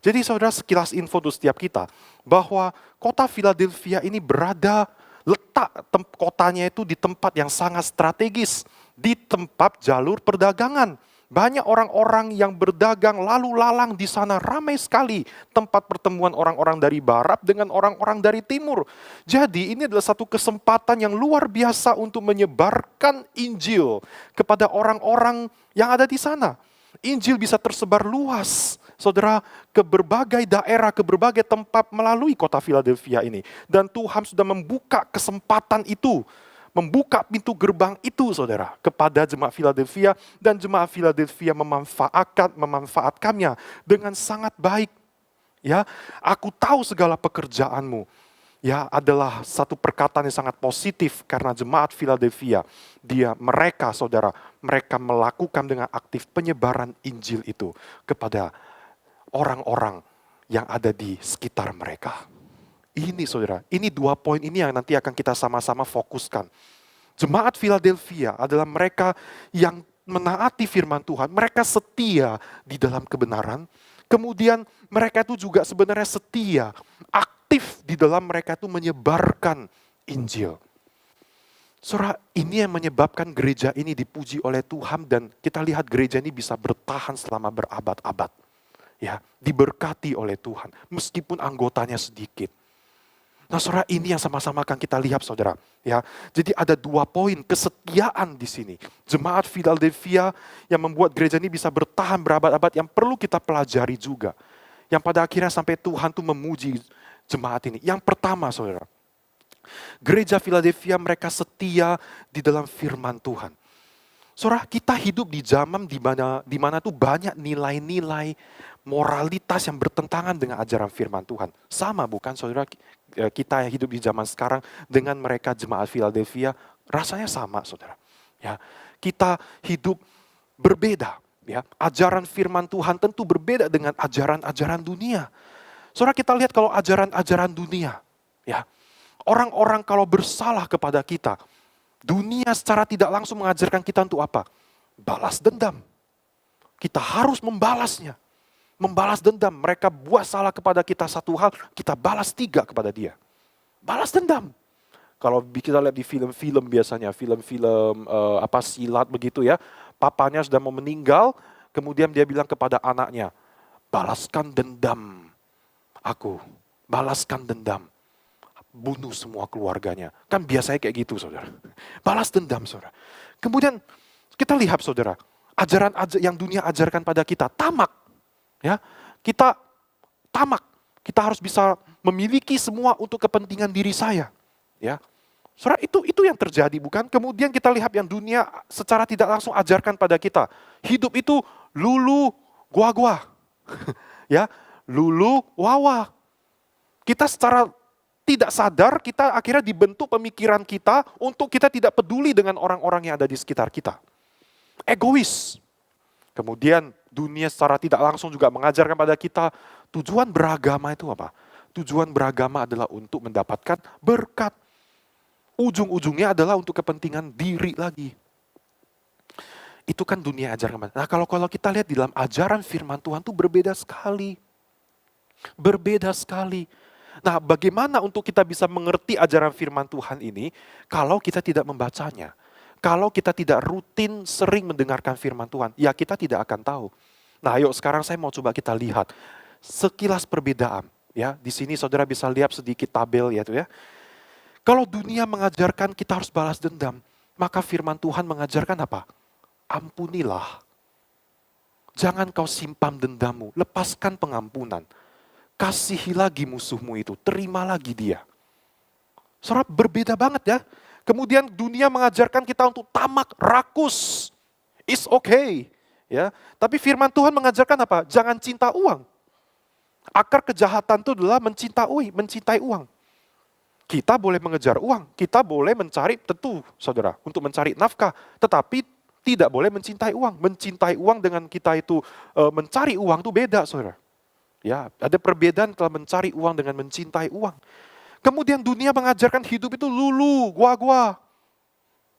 Jadi saudara, sekilas info untuk setiap kita, bahwa kota Philadelphia ini berada, letak kotanya itu di tempat yang sangat strategis, di tempat jalur perdagangan. Banyak orang-orang yang berdagang lalu lalang di sana, ramai sekali tempat pertemuan orang-orang dari barat dengan orang-orang dari timur. Jadi ini adalah satu kesempatan yang luar biasa untuk menyebarkan Injil kepada orang-orang yang ada di sana. Injil bisa tersebar luas saudara, ke berbagai daerah, ke berbagai tempat melalui kota Philadelphia ini. Dan Tuhan sudah membuka kesempatan itu, membuka pintu gerbang itu, saudara, kepada jemaat Philadelphia, dan jemaat Philadelphia memanfaatkannya dengan sangat baik. Ya, aku tahu segala pekerjaanmu. Ya, adalah satu perkataan yang sangat positif karena jemaat Philadelphia, mereka saudara, mereka melakukan dengan aktif penyebaran Injil itu kepada orang-orang yang ada di sekitar mereka. Ini saudara, ini 2 poin ini yang nanti akan kita sama-sama fokuskan. Jemaat Philadelphia adalah mereka yang menaati firman Tuhan, mereka setia di dalam kebenaran. Kemudian mereka itu juga sebenarnya setia, aktif di dalam mereka itu menyebarkan Injil. Saudara, ini yang menyebabkan gereja ini dipuji oleh Tuhan dan kita lihat gereja ini bisa bertahan selama berabad-abad. Ya, diberkati oleh Tuhan meskipun anggotanya sedikit. Nah, saudara, ini yang sama-sama akan kita lihat, saudara. Ya, jadi ada 2 poin kesetiaan di sini. Jemaat Philadelphia yang membuat gereja ini bisa bertahan berabad-abad yang perlu kita pelajari juga. Yang pada akhirnya sampai Tuhan tuh memuji jemaat ini. Yang pertama, saudara, gereja Philadelphia mereka setia di dalam firman Tuhan. Saudara, kita hidup di zaman di mana tuh banyak nilai-nilai moralitas yang bertentangan dengan ajaran firman Tuhan. Sama bukan saudara, kita yang hidup di zaman sekarang dengan mereka jemaat Philadelphia rasanya sama, saudara. Ya, kita hidup berbeda. Ya, ajaran firman Tuhan tentu berbeda dengan ajaran-ajaran dunia. Saudara, kita lihat kalau ajaran-ajaran dunia, ya, orang-orang kalau bersalah kepada kita, dunia secara tidak langsung mengajarkan kita untuk apa? Balas dendam. Kita harus membalasnya. Membalas dendam. Mereka buat salah kepada kita satu hal, kita balas 3 kepada dia. Balas dendam. Kalau kita lihat di film-film biasanya, film-film silat begitu ya, papanya sudah mau meninggal, kemudian dia bilang kepada anaknya, balaskan dendam aku, balaskan dendam. Bunuh semua keluarganya. Kan biasanya kayak gitu, saudara. Balas dendam, saudara. Kemudian kita lihat, saudara, ajaran yang dunia ajarkan pada kita, tamak. Ya, kita tamak. Kita harus bisa memiliki semua untuk kepentingan diri saya. Ya, saudara, itu yang terjadi, bukan? Kemudian kita lihat yang dunia secara tidak langsung ajarkan pada kita. Hidup itu lulu, gua-gua. Ya, lulu, wawa. Kita secara tidak sadar, kita akhirnya dibentuk pemikiran kita untuk kita tidak peduli dengan orang-orang yang ada di sekitar kita. Egois. Kemudian dunia secara tidak langsung juga mengajarkan pada kita, tujuan beragama itu apa? Tujuan beragama adalah untuk mendapatkan berkat. Ujung-ujungnya adalah untuk kepentingan diri lagi. Itu kan dunia ajaran. Nah, kalau kita lihat di dalam ajaran firman Tuhan itu berbeda sekali. Berbeda sekali. Nah, bagaimana untuk kita bisa mengerti ajaran firman Tuhan ini kalau kita tidak membacanya? Kalau kita tidak rutin sering mendengarkan firman Tuhan, ya kita tidak akan tahu. Nah, ayo sekarang saya mau coba kita lihat sekilas perbedaan. Ya, di sini saudara bisa lihat sedikit tabel ya tuh ya. Kalau dunia mengajarkan kita harus balas dendam, maka firman Tuhan mengajarkan apa? Ampunilah. Jangan kau simpan dendammu, lepaskan pengampunan. Kasihi lagi musuhmu itu, terima lagi dia. Saudara, berbeda banget ya. Kemudian dunia mengajarkan kita untuk tamak, rakus. It's okay. Ya. Tapi firman Tuhan mengajarkan apa? Jangan cinta uang. Akar kejahatan itu adalah mencintai uang. Kita boleh mengejar uang, kita boleh mencari, tentu saudara, untuk mencari nafkah. Tetapi tidak boleh mencintai uang. Mencintai uang dengan kita itu mencari uang itu beda, saudara. Ya, ada perbedaan antara mencari uang dengan mencintai uang. Kemudian dunia mengajarkan hidup itu lulu, gua-gua.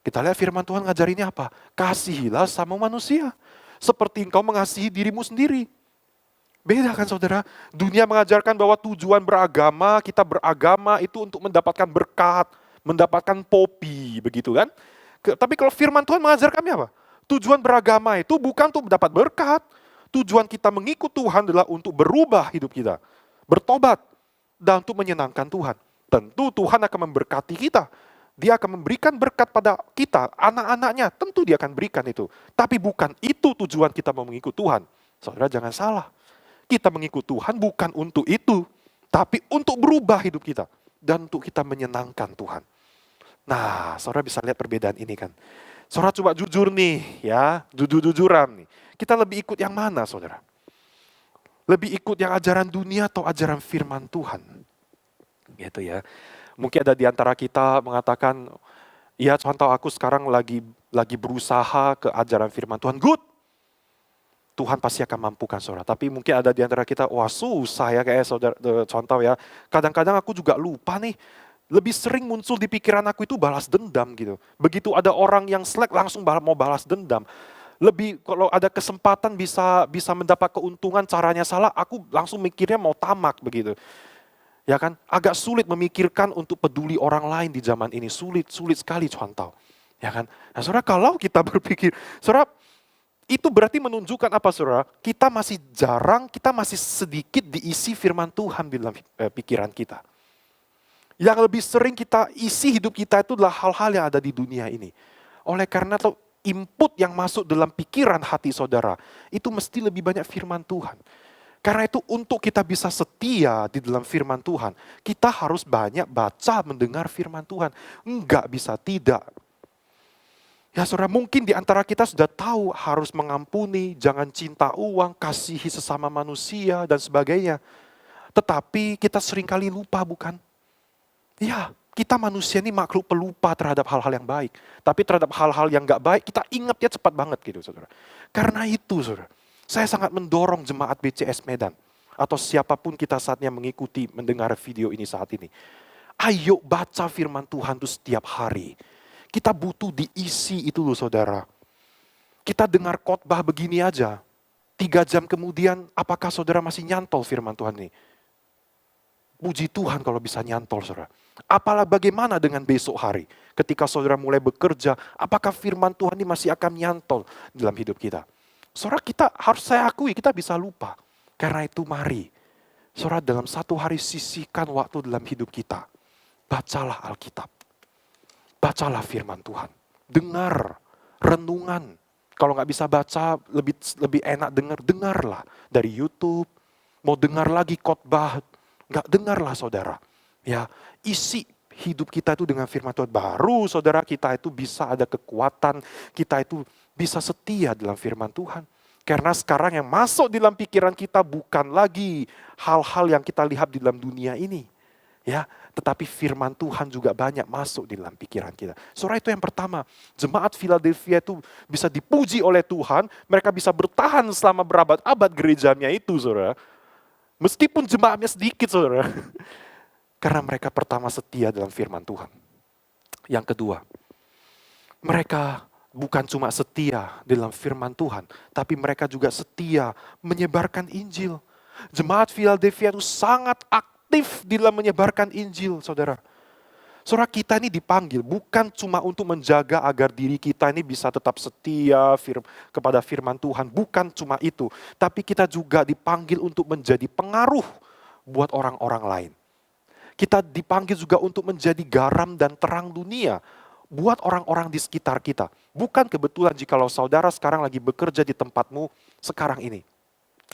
Kita lihat firman Tuhan ngajarinnya apa? Kasihilah sama manusia, seperti engkau mengasihi dirimu sendiri. Beda kan saudara? Dunia mengajarkan bahwa tujuan beragama, kita beragama itu untuk mendapatkan berkat, mendapatkan popi, begitu kan? Tapi kalau firman Tuhan mengajarkan apa? Tujuan beragama itu bukan untuk mendapat berkat. Tujuan kita mengikut Tuhan adalah untuk berubah hidup kita. Bertobat. Dan untuk menyenangkan Tuhan. Tentu Tuhan akan memberkati kita. Dia akan memberikan berkat pada kita, anak-anaknya. Tentu dia akan berikan itu. Tapi bukan itu tujuan kita mau mengikut Tuhan. Saudara jangan salah. Kita mengikut Tuhan bukan untuk itu, tapi untuk berubah hidup kita. Dan untuk kita menyenangkan Tuhan. Nah, saudara bisa lihat perbedaan ini kan. Saudara coba jujur nih ya, jujur-jujuran nih. Kita lebih ikut yang mana saudara? Lebih ikut yang ajaran dunia atau ajaran firman Tuhan? Gitu ya. Mungkin ada di antara kita mengatakan, ya Tuhan tahu aku sekarang lagi berusaha ke ajaran firman Tuhan. Good. Tuhan pasti akan mampukan saudara. Tapi mungkin ada di antara kita, wah susah ya kayak saudara, contoh ya. Kadang-kadang aku juga lupa nih, lebih sering muncul di pikiran aku itu balas dendam gitu. Begitu ada orang yang slack langsung mau balas dendam. Lebih kalau ada kesempatan bisa mendapat keuntungan caranya salah, aku langsung mikirnya mau tamak begitu. Ya kan, agak sulit memikirkan untuk peduli orang lain di zaman ini. Sulit sekali contoh. Ya kan. Nah saudara kalau kita berpikir, saudara itu berarti menunjukkan apa saudara? Kita masih jarang, kita masih sedikit diisi firman Tuhan di dalam pikiran kita. Yang lebih sering kita isi hidup kita itu adalah hal-hal yang ada di dunia ini. Oleh karena itu input yang masuk dalam pikiran hati saudara, itu mesti lebih banyak firman Tuhan. Karena itu untuk kita bisa setia di dalam firman Tuhan, kita harus banyak baca, mendengar firman Tuhan. Enggak bisa tidak. Ya saudara, mungkin di antara kita sudah tahu harus mengampuni, jangan cinta uang, kasihi sesama manusia, dan sebagainya. Tetapi kita seringkali lupa bukan? Ya, kita manusia ini makhluk pelupa terhadap hal-hal yang baik. Tapi terhadap hal-hal yang gak baik, kita ingatnya cepat banget gitu saudara. Karena itu saudara, saya sangat mendorong jemaat BCS Medan. Atau siapapun kita saatnya mengikuti, mendengar video ini saat ini. Ayo baca firman Tuhan itu setiap hari. Kita butuh diisi itu loh saudara. Kita dengar khotbah begini aja. 3 jam kemudian apakah saudara masih nyantol firman Tuhan ini? Puji Tuhan kalau bisa nyantol saudara. Apalagi bagaimana dengan besok hari. Ketika saudara mulai bekerja, apakah firman Tuhan ini masih akan nyantol dalam hidup kita? Saudara kita harus saya akui kita bisa lupa. Karena itu mari. Saudara dalam satu hari sisihkan waktu dalam hidup kita. Bacalah Alkitab. Bacalah firman Tuhan. Dengar renungan. Kalau nggak bisa baca, lebih enak dengarlah dari YouTube. Mau dengar lagi khotbah, nggak dengarlah saudara. Ya, isi hidup kita itu dengan firman Tuhan. Baru saudara kita itu bisa ada kekuatan, kita itu bisa setia dalam firman Tuhan. Karena sekarang yang masuk di dalam pikiran kita bukan lagi hal-hal yang kita lihat di dalam dunia ini. Ya, tetapi firman Tuhan juga banyak masuk di dalam pikiran kita. Saudara itu yang pertama, jemaat Philadelphia itu bisa dipuji oleh Tuhan, mereka bisa bertahan selama berabad-abad gerejanya itu saudara. Meskipun jemaatnya sedikit saudara. Karena mereka pertama setia dalam firman Tuhan. Yang kedua, mereka bukan cuma setia dalam firman Tuhan, tapi mereka juga setia menyebarkan Injil. Jemaat Philadelphia itu sangat aktif di dalam menyebarkan Injil, saudara. Saudara kita ini dipanggil bukan cuma untuk menjaga agar diri kita ini bisa tetap setia kepada firman Tuhan. Bukan cuma itu, tapi kita juga dipanggil untuk menjadi pengaruh buat orang-orang lain. Kita dipanggil juga untuk menjadi garam dan terang dunia buat orang-orang di sekitar kita. Bukan kebetulan jikalau saudara sekarang lagi bekerja di tempatmu sekarang ini.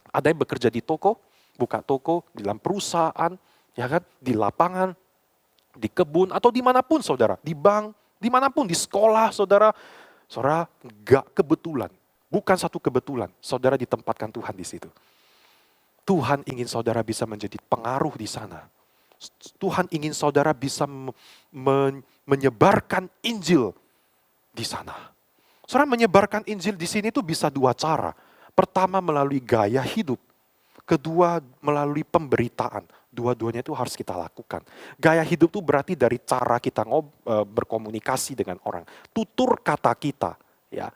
Ada yang bekerja di toko, buka toko, di dalam perusahaan, ya kan, di lapangan, di kebun, atau dimanapun saudara, di bank, dimanapun, di sekolah saudara. Saudara gak kebetulan, bukan satu kebetulan, saudara ditempatkan Tuhan di situ. Tuhan ingin saudara bisa menjadi pengaruh di sana. Tuhan ingin saudara bisa menyebarkan Injil di sana. Saudara menyebarkan Injil di sini itu bisa 2 cara. Pertama melalui gaya hidup. Kedua melalui pemberitaan. Dua-duanya itu harus kita lakukan. Gaya hidup itu berarti dari cara kita berkomunikasi dengan orang. Tutur kata kita. Ya.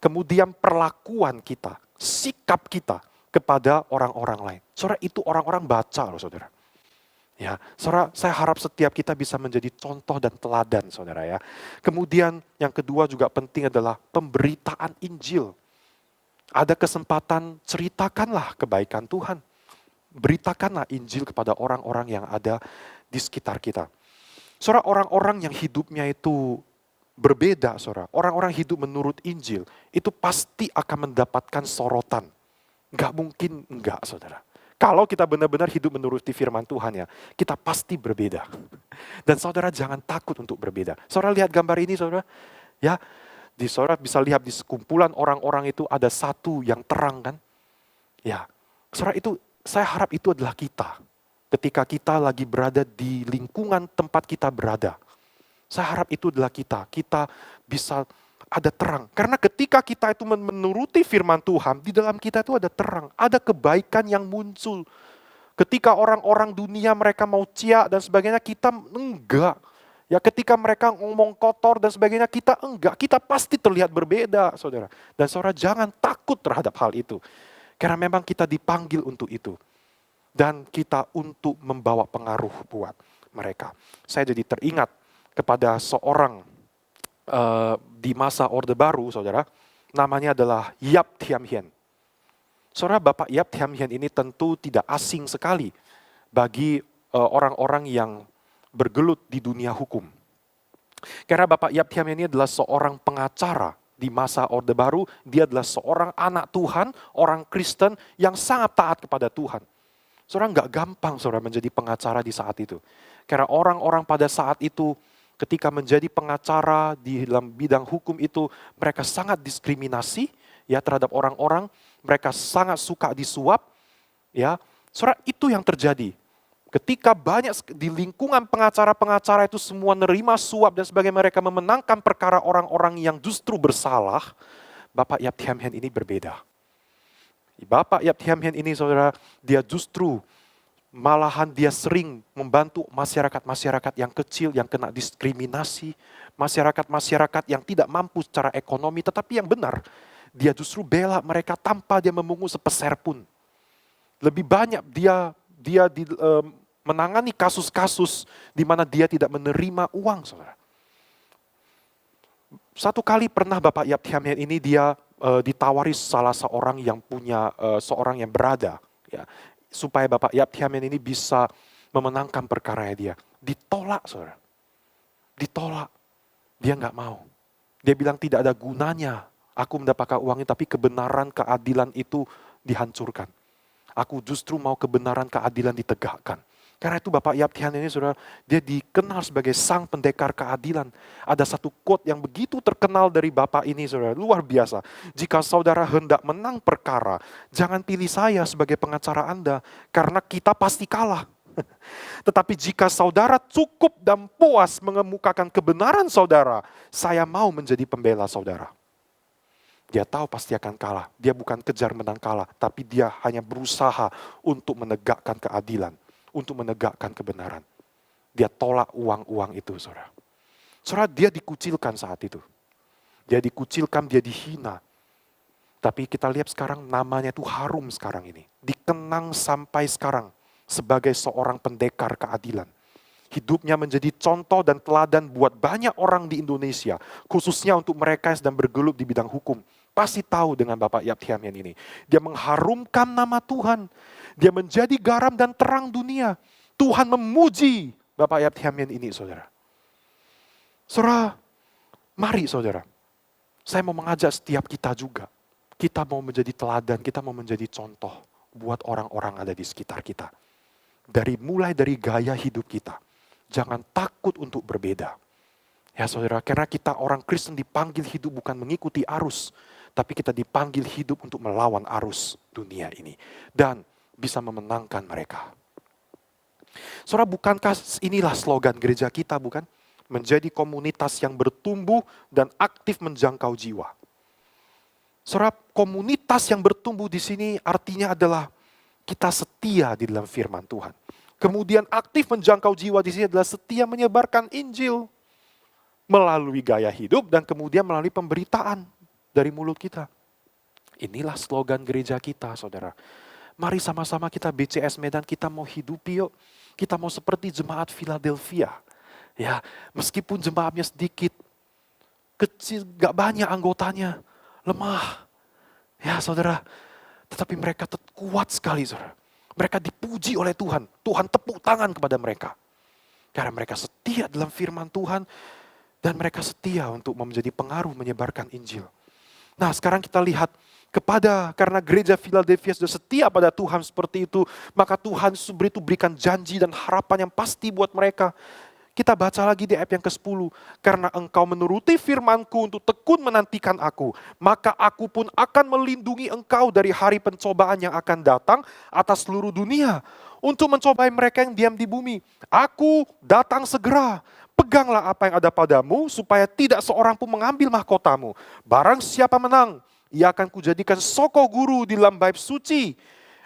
Kemudian perlakuan kita. Sikap kita kepada orang-orang lain. Saudara itu orang-orang baca loh saudara. Ya, saudara, saya harap setiap kita bisa menjadi contoh dan teladan, saudara ya. Kemudian yang kedua juga penting adalah pemberitaan Injil. Ada kesempatan, ceritakanlah kebaikan Tuhan. Beritakanlah Injil kepada orang-orang yang ada di sekitar kita. Saudara, orang-orang yang hidupnya itu berbeda, saudara. Orang-orang hidup menurut Injil, itu pasti akan mendapatkan sorotan Nggak mungkin enggak, saudara. Kalau kita benar-benar hidup menuruti firman Tuhan ya, kita pasti berbeda. Dan saudara jangan takut untuk berbeda. Saudara lihat gambar ini, saudara. Ya, saudara bisa lihat di sekumpulan orang-orang itu ada satu yang terang kan. Ya, saudara itu, saya harap itu adalah kita. Ketika kita lagi berada di lingkungan tempat kita berada. Saya harap itu adalah kita. Kita bisa ada terang. Karena ketika kita itu menuruti firman Tuhan, di dalam kita itu ada terang. Ada kebaikan yang muncul. Ketika orang-orang dunia mereka mau ciak dan sebagainya, kita enggak. Ya, ketika mereka ngomong kotor dan sebagainya, kita enggak. Kita pasti terlihat berbeda, saudara. Dan saudara jangan takut terhadap hal itu. Karena memang kita dipanggil untuk itu. Dan kita untuk membawa pengaruh buat mereka. Saya jadi teringat kepada seorang di masa Orde Baru, saudara. Namanya adalah Yap Thiam Hien. Saudara, Bapak Yap Thiam Hien ini tentu tidak asing sekali bagi orang-orang yang bergelut di dunia hukum. Karena Bapak Yap Thiam Hien ini adalah seorang pengacara di masa Orde Baru. Dia adalah seorang anak Tuhan, orang Kristen yang sangat taat kepada Tuhan. Saudara, nggak gampang saudara menjadi pengacara di saat itu. Karena orang-orang pada saat itu ketika menjadi pengacara di dalam bidang hukum itu, mereka sangat diskriminasi ya terhadap orang-orang, mereka sangat suka disuap, ya. Saudara, itu yang terjadi. Ketika banyak di lingkungan pengacara-pengacara itu semua nerima suap dan sebagainya, mereka memenangkan perkara orang-orang yang justru bersalah, Bapak Yap Thiam Hien ini berbeda. Bapak Yap Thiam Hien ini saudara, dia justru malahan dia sering membantu masyarakat-masyarakat yang kecil yang kena diskriminasi, masyarakat-masyarakat yang tidak mampu secara ekonomi, tetapi yang benar, dia justru bela mereka tanpa dia memungut sepeser pun. Lebih banyak dia menangani kasus-kasus di mana dia tidak menerima uang, saudara. Satu kali pernah Bapak Yap Thiam Hien ini dia ditawari salah seorang yang punya seorang yang berada, ya, supaya Bapak Yap Thiam Hien ini bisa memenangkan perkara dia. Ditolak, saudara. Ditolak. Dia nggak mau. Dia bilang tidak ada gunanya aku mendapatkan uang ini, tapi kebenaran keadilan itu dihancurkan. Aku justru mau kebenaran keadilan ditegakkan. Karena itu Bapak Yap Thiam Hien ini saudara, dia dikenal sebagai sang pendekar keadilan. Ada satu quote yang begitu terkenal dari Bapak ini saudara, luar biasa. Jika saudara hendak menang perkara, jangan pilih saya sebagai pengacara Anda, karena kita pasti kalah. Tetapi jika saudara cukup dan puas mengemukakan kebenaran saudara, saya mau menjadi pembela saudara. Dia tahu pasti akan kalah. Dia bukan kejar menang kalah, tapi dia hanya berusaha untuk menegakkan keadilan, untuk menegakkan kebenaran. Dia tolak uang-uang itu, saudara. Saudara, dia dikucilkan saat itu. Dia dikucilkan, dia dihina. Tapi kita lihat sekarang namanya itu harum sekarang ini. Dikenang sampai sekarang sebagai seorang pendekar keadilan. Hidupnya menjadi contoh dan teladan buat banyak orang di Indonesia. Khususnya untuk mereka yang sedang bergelut di bidang hukum. Pasti tahu dengan Bapak Yap Thiam Hien ini. Dia mengharumkan nama Tuhan. Dia menjadi garam dan terang dunia. Tuhan memuji Bapak Yap Thiam Hien ini, saudara. Saudara, mari saudara. Saya mau mengajak setiap kita juga. Kita mau menjadi teladan, kita mau menjadi contoh buat orang-orang ada di sekitar kita. Mulai dari gaya hidup kita. Jangan takut untuk berbeda. Ya saudara, karena kita orang Kristen dipanggil hidup bukan mengikuti arus. Tapi kita dipanggil hidup untuk melawan arus dunia ini. Dan bisa memenangkan mereka. Saudara, bukankah inilah slogan gereja kita, bukan? Menjadi komunitas yang bertumbuh dan aktif menjangkau jiwa. Saudara, komunitas yang bertumbuh di sini artinya adalah kita setia di dalam firman Tuhan. Kemudian aktif menjangkau jiwa di sini adalah setia menyebarkan Injil melalui gaya hidup dan kemudian melalui pemberitaan dari mulut kita. Inilah slogan gereja kita, saudara. Mari sama-sama kita BCS Medan, kita mau hidupi yuk. Kita mau seperti jemaat Philadelphia. Ya, meskipun jemaatnya sedikit, kecil, gak banyak anggotanya, lemah. Ya saudara, tetapi mereka kuat sekali, saudara. Mereka dipuji oleh Tuhan. Tuhan tepuk tangan kepada mereka. Karena mereka setia dalam firman Tuhan. Dan mereka setia untuk menjadi pengaruh menyebarkan Injil. Nah, sekarang kita lihat karena gereja Philadelphia sudah setia pada Tuhan seperti itu, maka Tuhan berikan janji dan harapan yang pasti buat mereka. Kita baca lagi di ayat yang ke-10. Karena engkau menuruti firmanku untuk tekun menantikan aku, maka aku pun akan melindungi engkau dari hari pencobaan yang akan datang atas seluruh dunia, untuk mencobai mereka yang diam di bumi. Aku datang segera. Peganglah apa yang ada padamu, supaya tidak seorang pun mengambil mahkotamu. Barang siapa menang, ia akan kujadikan soko guru di dalam bait suci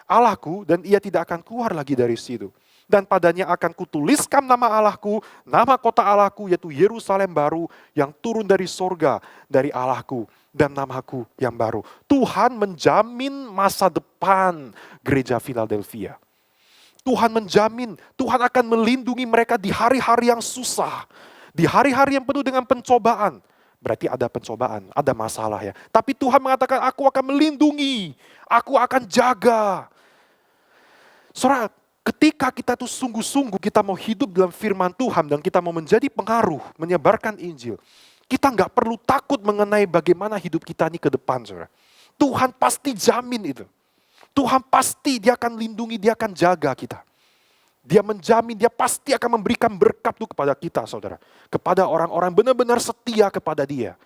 Allahku, dan ia tidak akan keluar lagi dari situ. Dan padanya akan kutuliskan nama Allahku, nama kota Allahku, yaitu Yerusalem baru yang turun dari sorga, dari Allahku, dan namaku yang baru. Tuhan menjamin masa depan gereja Philadelphia. Tuhan menjamin, Tuhan akan melindungi mereka di hari-hari yang susah. Di hari-hari yang penuh dengan pencobaan. Berarti ada pencobaan, ada masalah ya. Tapi Tuhan mengatakan, aku akan melindungi, aku akan jaga. Saudara, ketika kita tuh sungguh-sungguh kita mau hidup dalam firman Tuhan dan kita mau menjadi pengaruh, menyebarkan Injil, kita nggak perlu takut mengenai bagaimana hidup kita ini ke depan, saudara. Tuhan pasti jamin itu. Tuhan pasti dia akan lindungi, dia akan jaga kita. Dia menjamin, dia pasti akan memberikan berkat itu kepada kita, saudara. Kepada orang-orang benar-benar setia kepada dia.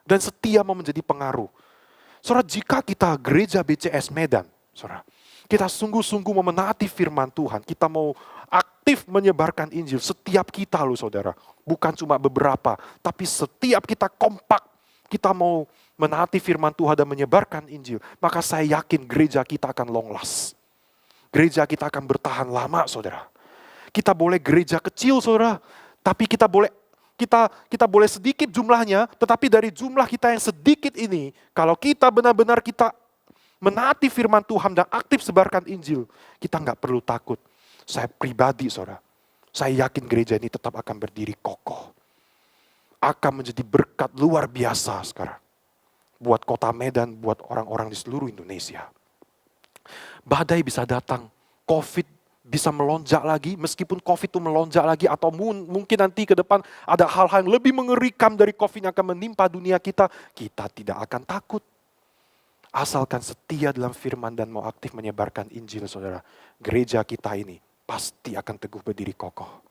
Dan setia mau menjadi pengaruh. Saudara, jika kita gereja BCS Medan, saudara, kita sungguh-sungguh mau menaati firman Tuhan. Kita mau aktif menyebarkan Injil. Setiap kita loh saudara. Bukan cuma beberapa. Tapi setiap kita kompak. Kita mau menaati firman Tuhan dan menyebarkan Injil. Maka saya yakin gereja kita akan long last. Gereja kita akan bertahan lama saudara. Kita boleh gereja kecil saudara. Tapi kita boleh sedikit jumlahnya. Tetapi dari jumlah kita yang sedikit ini. Kalau kita benar-benar kita menaati firman Tuhan dan aktif sebarkan Injil, kita nggak perlu takut. Saya pribadi, saudara, saya yakin gereja ini tetap akan berdiri kokoh. Akan menjadi berkat luar biasa sekarang. Buat kota Medan, buat orang-orang di seluruh Indonesia. Badai bisa datang, COVID bisa melonjak lagi, meskipun COVID itu melonjak lagi, atau mungkin nanti ke depan ada hal-hal yang lebih mengerikan dari COVID yang akan menimpa dunia kita tidak akan takut. Asalkan setia dalam firman dan mau aktif menyebarkan Injil, saudara. Gereja kita ini pasti akan teguh berdiri kokoh.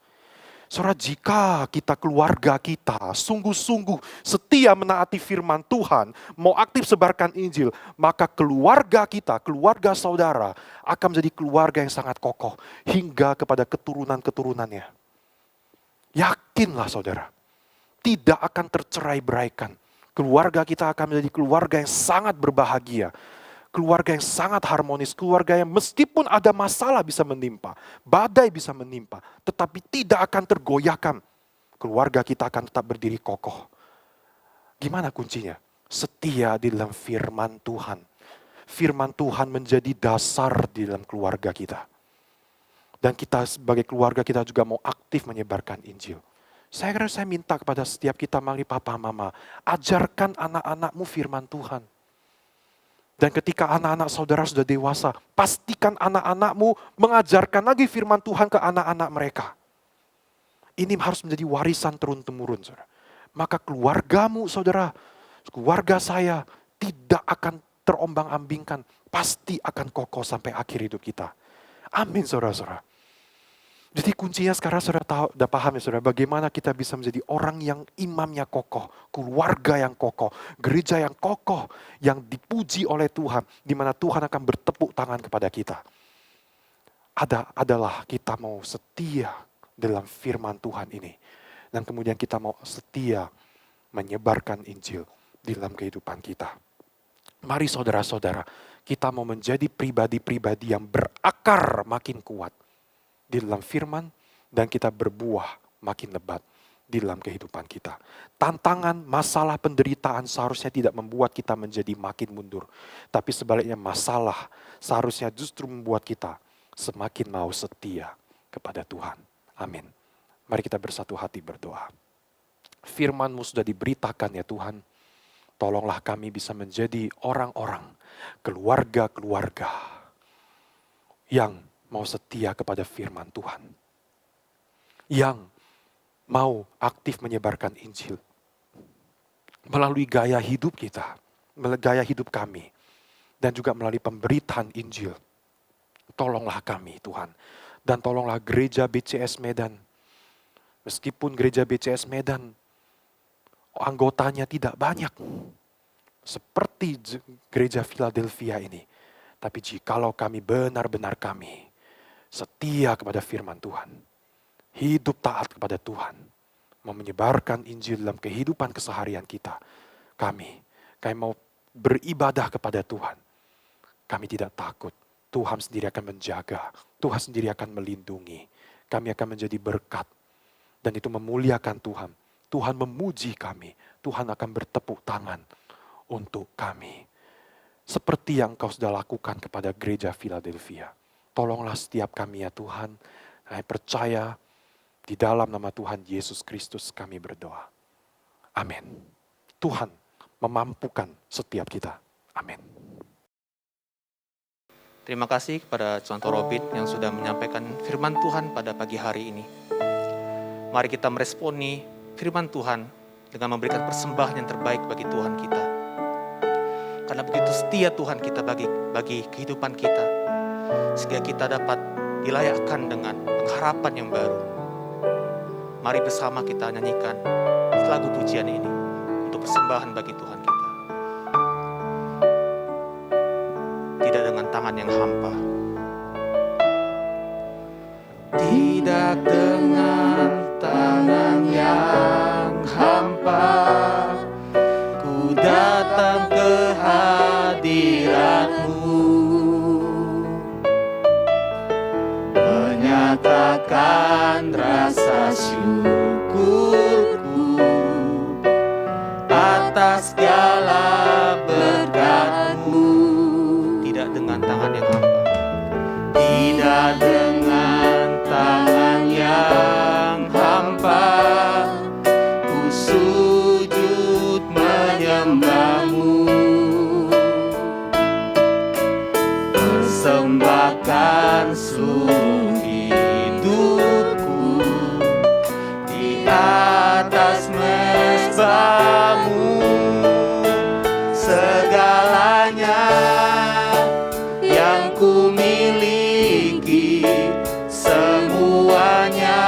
Saudara, jika kita keluarga kita sungguh-sungguh setia menaati firman Tuhan, mau aktif sebarkan Injil, maka keluarga kita, keluarga saudara akan menjadi keluarga yang sangat kokoh hingga kepada keturunan-keturunannya. Yakinlah saudara, tidak akan tercerai-beraikan. Keluarga kita akan menjadi keluarga yang sangat berbahagia. Keluarga yang sangat harmonis. Keluarga yang meskipun ada masalah bisa menimpa. Badai bisa menimpa. Tetapi tidak akan tergoyahkan. Keluarga kita akan tetap berdiri kokoh. Gimana kuncinya? Setia di dalam firman Tuhan. Firman Tuhan menjadi dasar di dalam keluarga kita. Dan kita sebagai keluarga kita juga mau aktif menyebarkan Injil. Saya minta kepada setiap kita, mari papa mama, ajarkan anak-anakmu firman Tuhan. Dan ketika anak-anak saudara sudah dewasa, pastikan anak-anakmu mengajarkan lagi firman Tuhan ke anak-anak mereka. Ini harus menjadi warisan turun-temurun, saudara. Maka keluargamu, saudara, keluarga saya tidak akan terombang-ambingkan, pasti akan kokoh sampai akhir hidup kita. Amin, saudara-saudara. Jadi kuncinya sekarang saudara tahu, udah paham ya saudara, bagaimana kita bisa menjadi orang yang imamnya kokoh, keluarga yang kokoh, gereja yang kokoh, yang dipuji oleh Tuhan, di mana Tuhan akan bertepuk tangan kepada kita. Adalah kita mau setia dalam firman Tuhan ini. Dan kemudian kita mau setia menyebarkan Injil di dalam kehidupan kita. Mari saudara-saudara, kita mau menjadi pribadi-pribadi yang berakar makin kuat di dalam firman, dan kita berbuah makin lebat di dalam kehidupan kita. Tantangan, masalah, penderitaan seharusnya tidak membuat kita menjadi makin mundur. Tapi sebaliknya masalah seharusnya justru membuat kita semakin mau setia kepada Tuhan. Amin. Mari kita bersatu hati berdoa. Firman-Mu sudah diberitakan ya Tuhan. Tolonglah kami bisa menjadi orang-orang, keluarga-keluarga yang mau setia kepada firman Tuhan. Yang mau aktif menyebarkan Injil. Melalui gaya hidup kita. gaya hidup kami, dan juga melalui pemberitaan Injil. Tolonglah kami Tuhan, dan tolonglah gereja BCS Medan. Meskipun gereja BCS Medan anggotanya tidak banyak, seperti gereja Philadelphia ini, tapi jikalau kami benar-benar kami setia kepada firman Tuhan, hidup taat kepada Tuhan, mau menyebarkan Injil dalam kehidupan keseharian kita, kami mau beribadah kepada Tuhan, kami tidak takut. Tuhan sendiri akan menjaga, Tuhan sendiri akan melindungi, kami akan menjadi berkat, dan itu memuliakan Tuhan. Tuhan memuji kami, Tuhan akan bertepuk tangan untuk kami. Seperti yang Kau sudah lakukan kepada gereja Philadelphia. Tolonglah setiap kami ya Tuhan, kami percaya di dalam nama Tuhan Yesus Kristus kami berdoa. Amin. Tuhan memampukan setiap kita. Amin. Terima kasih kepada Contoh Robin yang sudah menyampaikan firman Tuhan pada pagi hari ini. Mari kita meresponi firman Tuhan dengan memberikan persembahan yang terbaik bagi Tuhan kita. Karena begitu setia Tuhan kita bagi kehidupan kita, sehingga kita dapat dilayakkan dengan pengharapan yang baru. Mari bersama kita nyanyikan lagu pujian ini untuk persembahan bagi Tuhan kita. Tidak dengan tangan yang hampa. Tidak dengan tangan yang hampa, ku datang ke hadirat-Mu, menyatakan rasa syukurku atas segala berkat-Mu. Tidak dengan tangan yang hampa. Tidak dengan tangan yang hampa, ku sujud menyembah-Mu, persembahkan seluruh hidupku di atas mezbah-Mu. Segalanya yang ku miliki, semuanya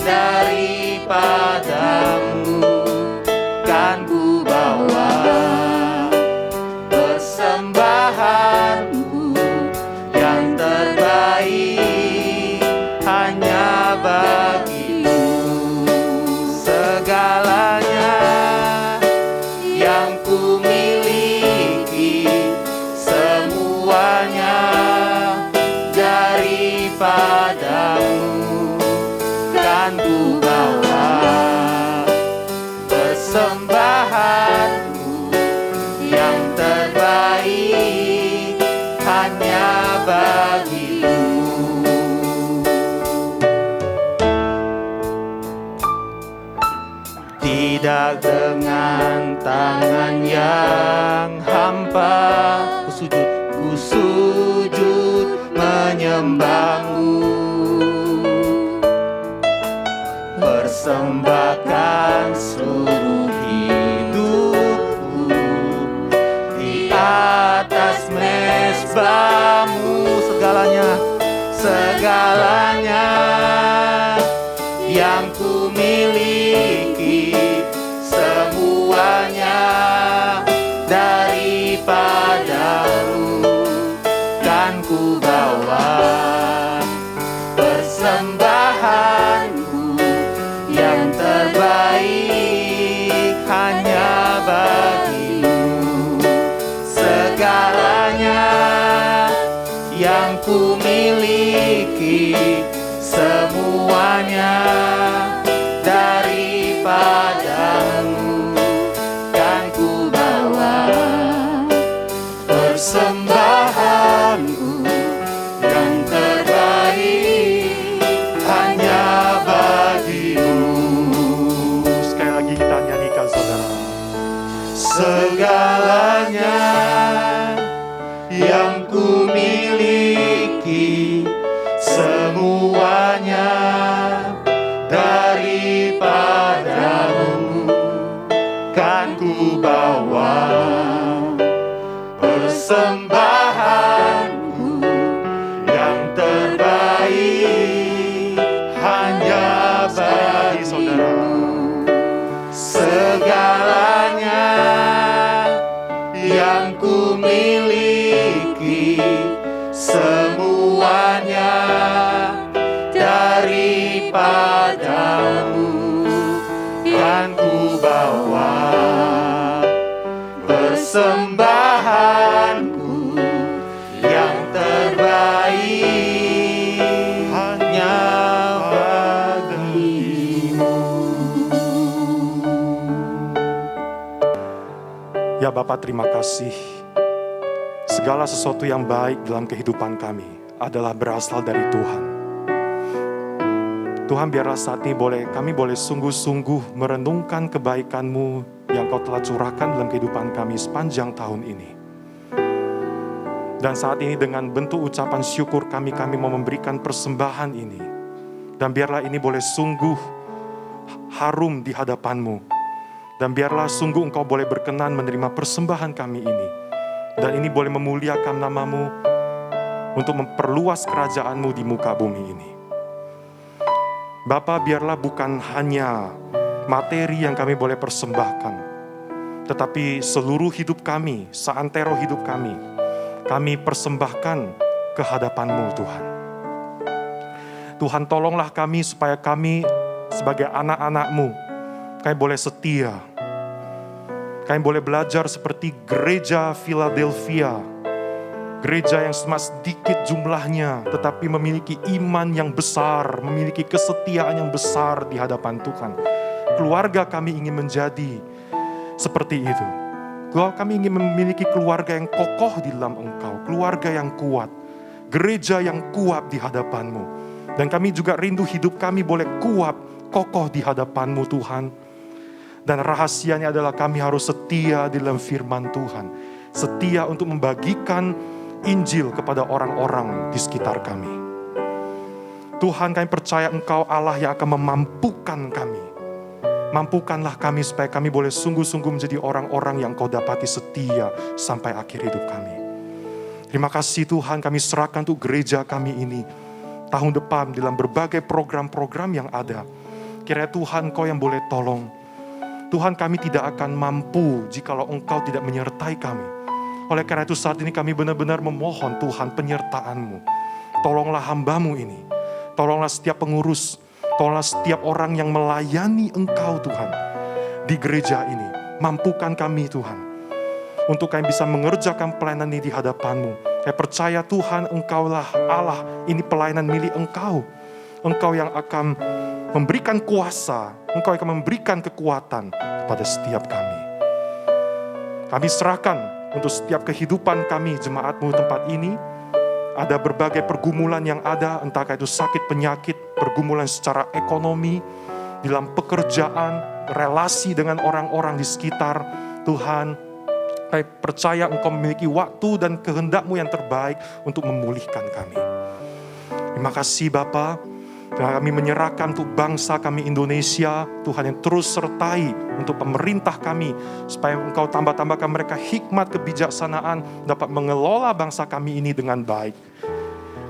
daripada-Mu kan ku bawa. Persembahan-Mu yang terbaik hanya bagi-Mu. Segalanya yang ku miliki, semuanya daripada-Mu kan ku bawa. Persembahan-Mu yang terbaik hanya bagi-Mu. Tidak dengan tangan yang hampa, ku sujud menyembah-Mu, persembahkan seluruh hidupku di atas mezbah-Mu. Segalanya yang ku miliki, semuanya daripada-Mu kan ku bawa. Persembahan-Mu yang terbaik hanya bagi-Mu. Segalanya yang ku miliki, semuanya daripada-Mu kan ku bawa. Persembahan-Mu yang terbaik hanya bagi-Mu. Sekali lagi kita nyanyikan saudara. Segalanya yang ku miliki, semuanya daripada-Mu kan ku bawa. yang ku miliki, semuanya daripadamu. Kan ku bawa persembahanku yang terbaik hanya bagimu. Ya Bapa, terima kasih. Segala sesuatu yang baik dalam kehidupan kami adalah berasal dari Tuhan. Tuhan, biarlah saat ini kami boleh sungguh-sungguh merenungkan kebaikan-Mu yang Kau telah curahkan dalam kehidupan kami sepanjang tahun ini. Dan saat ini dengan bentuk ucapan syukur kami mau memberikan persembahan ini. Dan biarlah ini boleh sungguh harum di hadapan-Mu. Dan biarlah sungguh Engkau boleh berkenan menerima persembahan kami ini. Dan ini boleh memuliakan nama-Mu untuk memperluas kerajaan-Mu di muka bumi ini. Bapa, biarlah bukan hanya materi yang kami boleh persembahkan, tetapi seluruh hidup kami, seantero hidup kami persembahkan ke hadapan-Mu Tuhan. Tuhan, tolonglah kami supaya kami sebagai anak-anak-Mu, kami boleh setia. Kami boleh belajar seperti gereja Philadelphia, gereja yang sedikit jumlahnya, tetapi memiliki iman yang besar, memiliki kesetiaan yang besar di hadapan Tuhan. Keluarga kami ingin menjadi seperti itu. Kami ingin memiliki keluarga yang kokoh di dalam Engkau, keluarga yang kuat, gereja yang kuat di hadapan-Mu. Dan kami juga rindu hidup kami boleh kuat, kokoh di hadapan-Mu Tuhan. Dan rahasianya adalah kami harus setia di dalam firman Tuhan, setia untuk membagikan Injil kepada orang-orang di sekitar kami. Tuhan, kami percaya Engkau Allah yang akan memampukan kami. Mampukanlah kami supaya kami boleh sungguh-sungguh menjadi orang-orang yang Kau dapati setia sampai akhir hidup kami. Terima kasih Tuhan, kami serahkan untuk gereja kami ini tahun depan dalam berbagai program-program yang ada. Kiranya Tuhan Kau yang boleh tolong. Tuhan, kami tidak akan mampu jikalau Engkau tidak menyertai kami. Oleh karena itu saat ini kami benar-benar memohon Tuhan penyertaan-Mu. Tolonglah hamba-Mu ini. Tolonglah setiap pengurus. Tolonglah setiap orang yang melayani Engkau Tuhan. Di gereja ini. Mampukan kami Tuhan. Untuk kami bisa mengerjakan pelayanan ini di hadapan-Mu. Saya percaya Tuhan Engkaulah Allah. Ini pelayanan milik Engkau. Engkau yang akan memberikan kuasa. Engkau yang akan memberikan kekuatan kepada setiap kami. Kami serahkan untuk setiap kehidupan kami, jemaat-Mu tempat ini, ada berbagai pergumulan yang ada, entah itu sakit penyakit, pergumulan secara ekonomi, dalam pekerjaan, relasi dengan orang-orang di sekitar. Tuhan, kami percaya Engkau memiliki waktu dan kehendak-Mu yang terbaik untuk memulihkan kami. Terima kasih Bapa. Dan kami menyerahkan untuk bangsa kami Indonesia, Tuhan yang terus sertai untuk pemerintah kami, supaya Engkau tambah-tambahkan mereka hikmat kebijaksanaan dapat mengelola bangsa kami ini dengan baik.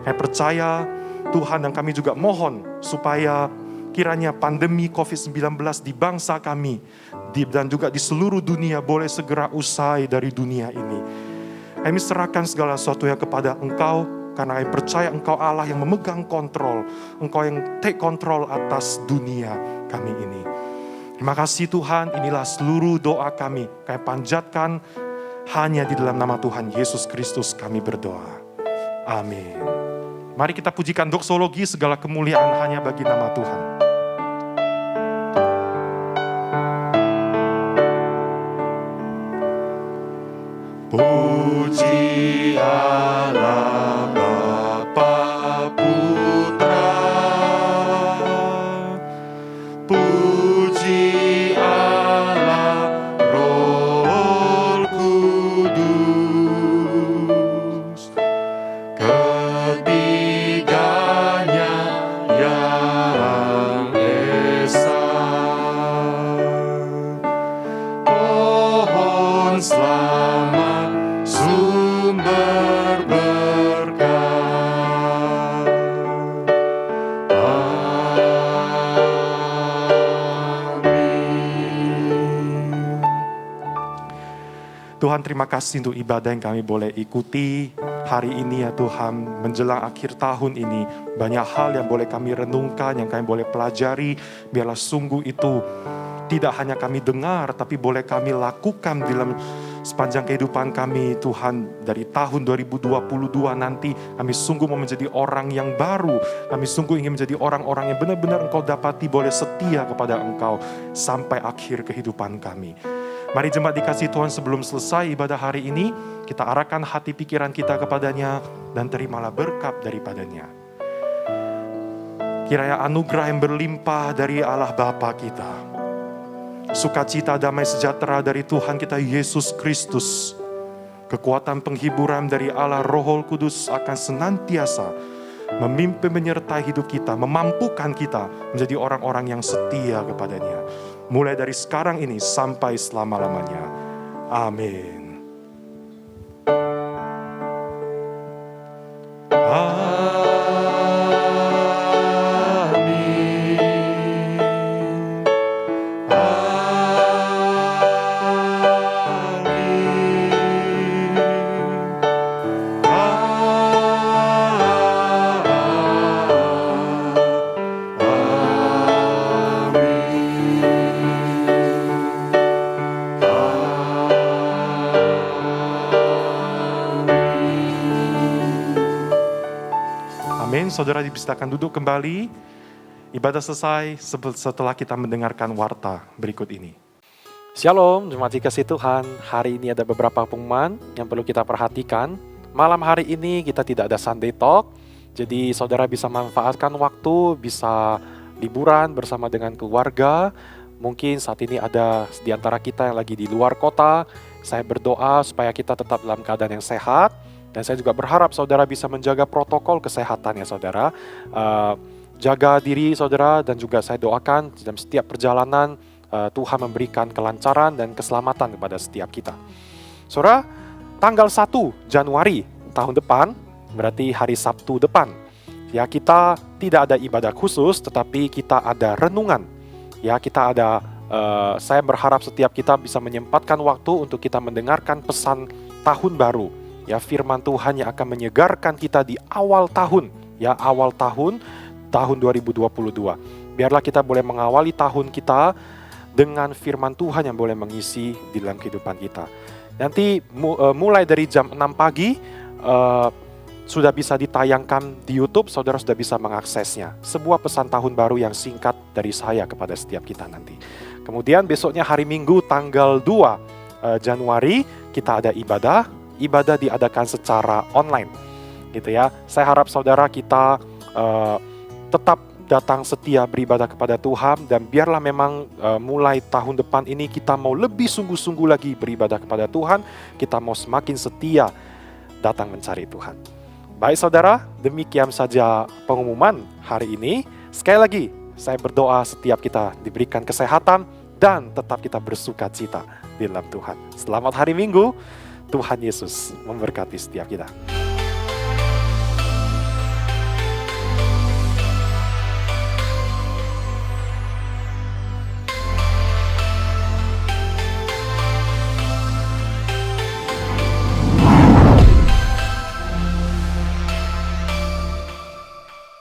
Kami percaya Tuhan, dan kami juga mohon supaya kiranya pandemi COVID-19 di bangsa kami dan juga di seluruh dunia boleh segera usai dari dunia ini. Kami serahkan segala sesuatunya kepada Engkau, karena kami percaya Engkau Allah yang memegang kontrol. Engkau yang take control atas dunia kami ini. Terima kasih Tuhan, inilah seluruh doa kami. Kami panjatkan hanya di dalam nama Tuhan Yesus Kristus kami berdoa. Amin. Mari kita pujikan doksologi, segala kemuliaan hanya bagi nama Tuhan. Puji Allah Bapa Putra, puji Allah Roh Kudus, ketiganya yang esa. Pohon selamat sumber berkah. Amin. Tuhan, terima kasih untuk ibadah yang kami boleh ikuti hari ini ya Tuhan. Menjelang akhir tahun ini, banyak hal yang boleh kami renungkan, yang kami boleh pelajari. Biarlah sungguh itu tidak hanya kami dengar, tapi boleh kami lakukan dalam sepanjang kehidupan kami Tuhan. Dari tahun 2022 nanti, kami sungguh mau menjadi orang yang baru. Kami sungguh ingin menjadi orang-orang yang benar-benar Engkau dapati boleh setia kepada Engkau sampai akhir kehidupan kami. Mari jemaat dikasih Tuhan, sebelum selesai ibadah hari ini, kita arahkan hati pikiran kita kepadanya dan terimalah berkat daripadanya. Kiranya anugerah yang berlimpah dari Allah Bapa kita, sukacita damai sejahtera dari Tuhan kita Yesus Kristus, kekuatan penghiburan dari Allah Roh Kudus akan senantiasa memimpin menyertai hidup kita, memampukan kita menjadi orang-orang yang setia kepadanya. Mulai dari sekarang ini sampai selama-lamanya. Amin. Amin. Saudara dipersilakan duduk kembali. Ibadah selesai setelah kita mendengarkan warta berikut ini. Shalom, jemaat dikasih Tuhan. Hari ini ada beberapa pengumuman yang perlu kita perhatikan. Malam hari ini kita tidak ada Sunday Talk. Jadi saudara bisa manfaatkan waktu, bisa liburan bersama dengan keluarga. Mungkin saat ini ada di antara kita yang lagi di luar kota. Saya berdoa supaya kita tetap dalam keadaan yang sehat. Dan saya juga berharap saudara bisa menjaga protokol kesehatan ya saudara. Jaga diri saudara, dan juga saya doakan dalam setiap perjalanan Tuhan memberikan kelancaran dan keselamatan kepada setiap kita. Saudara, tanggal 1 Januari tahun depan, berarti hari Sabtu depan, ya kita tidak ada ibadah khusus, tetapi kita ada renungan. Ya kita ada, saya berharap setiap kita bisa menyempatkan waktu untuk kita mendengarkan pesan tahun baru. Ya firman Tuhan yang akan menyegarkan kita di awal tahun, ya awal tahun 2022. Biarlah kita boleh mengawali tahun kita dengan firman Tuhan yang boleh mengisi di dalam kehidupan kita. Nanti mulai dari jam 6 pagi sudah bisa ditayangkan di YouTube, saudara sudah bisa mengaksesnya. Sebuah pesan tahun baru yang singkat dari saya kepada setiap kita nanti. Kemudian besoknya hari Minggu tanggal 2 Januari kita ada ibadah diadakan secara online, gitu ya. Saya harap saudara kita tetap datang setia beribadah kepada Tuhan, dan biarlah memang mulai tahun depan ini kita mau lebih sungguh-sungguh lagi beribadah kepada Tuhan. Kita mau semakin setia datang mencari Tuhan. Baik saudara, demikian saja pengumuman hari ini. Sekali lagi, saya berdoa setiap kita diberikan kesehatan dan tetap kita bersuka cita di dalam Tuhan. Selamat hari Minggu. Tuhan Yesus memberkati setiap kita.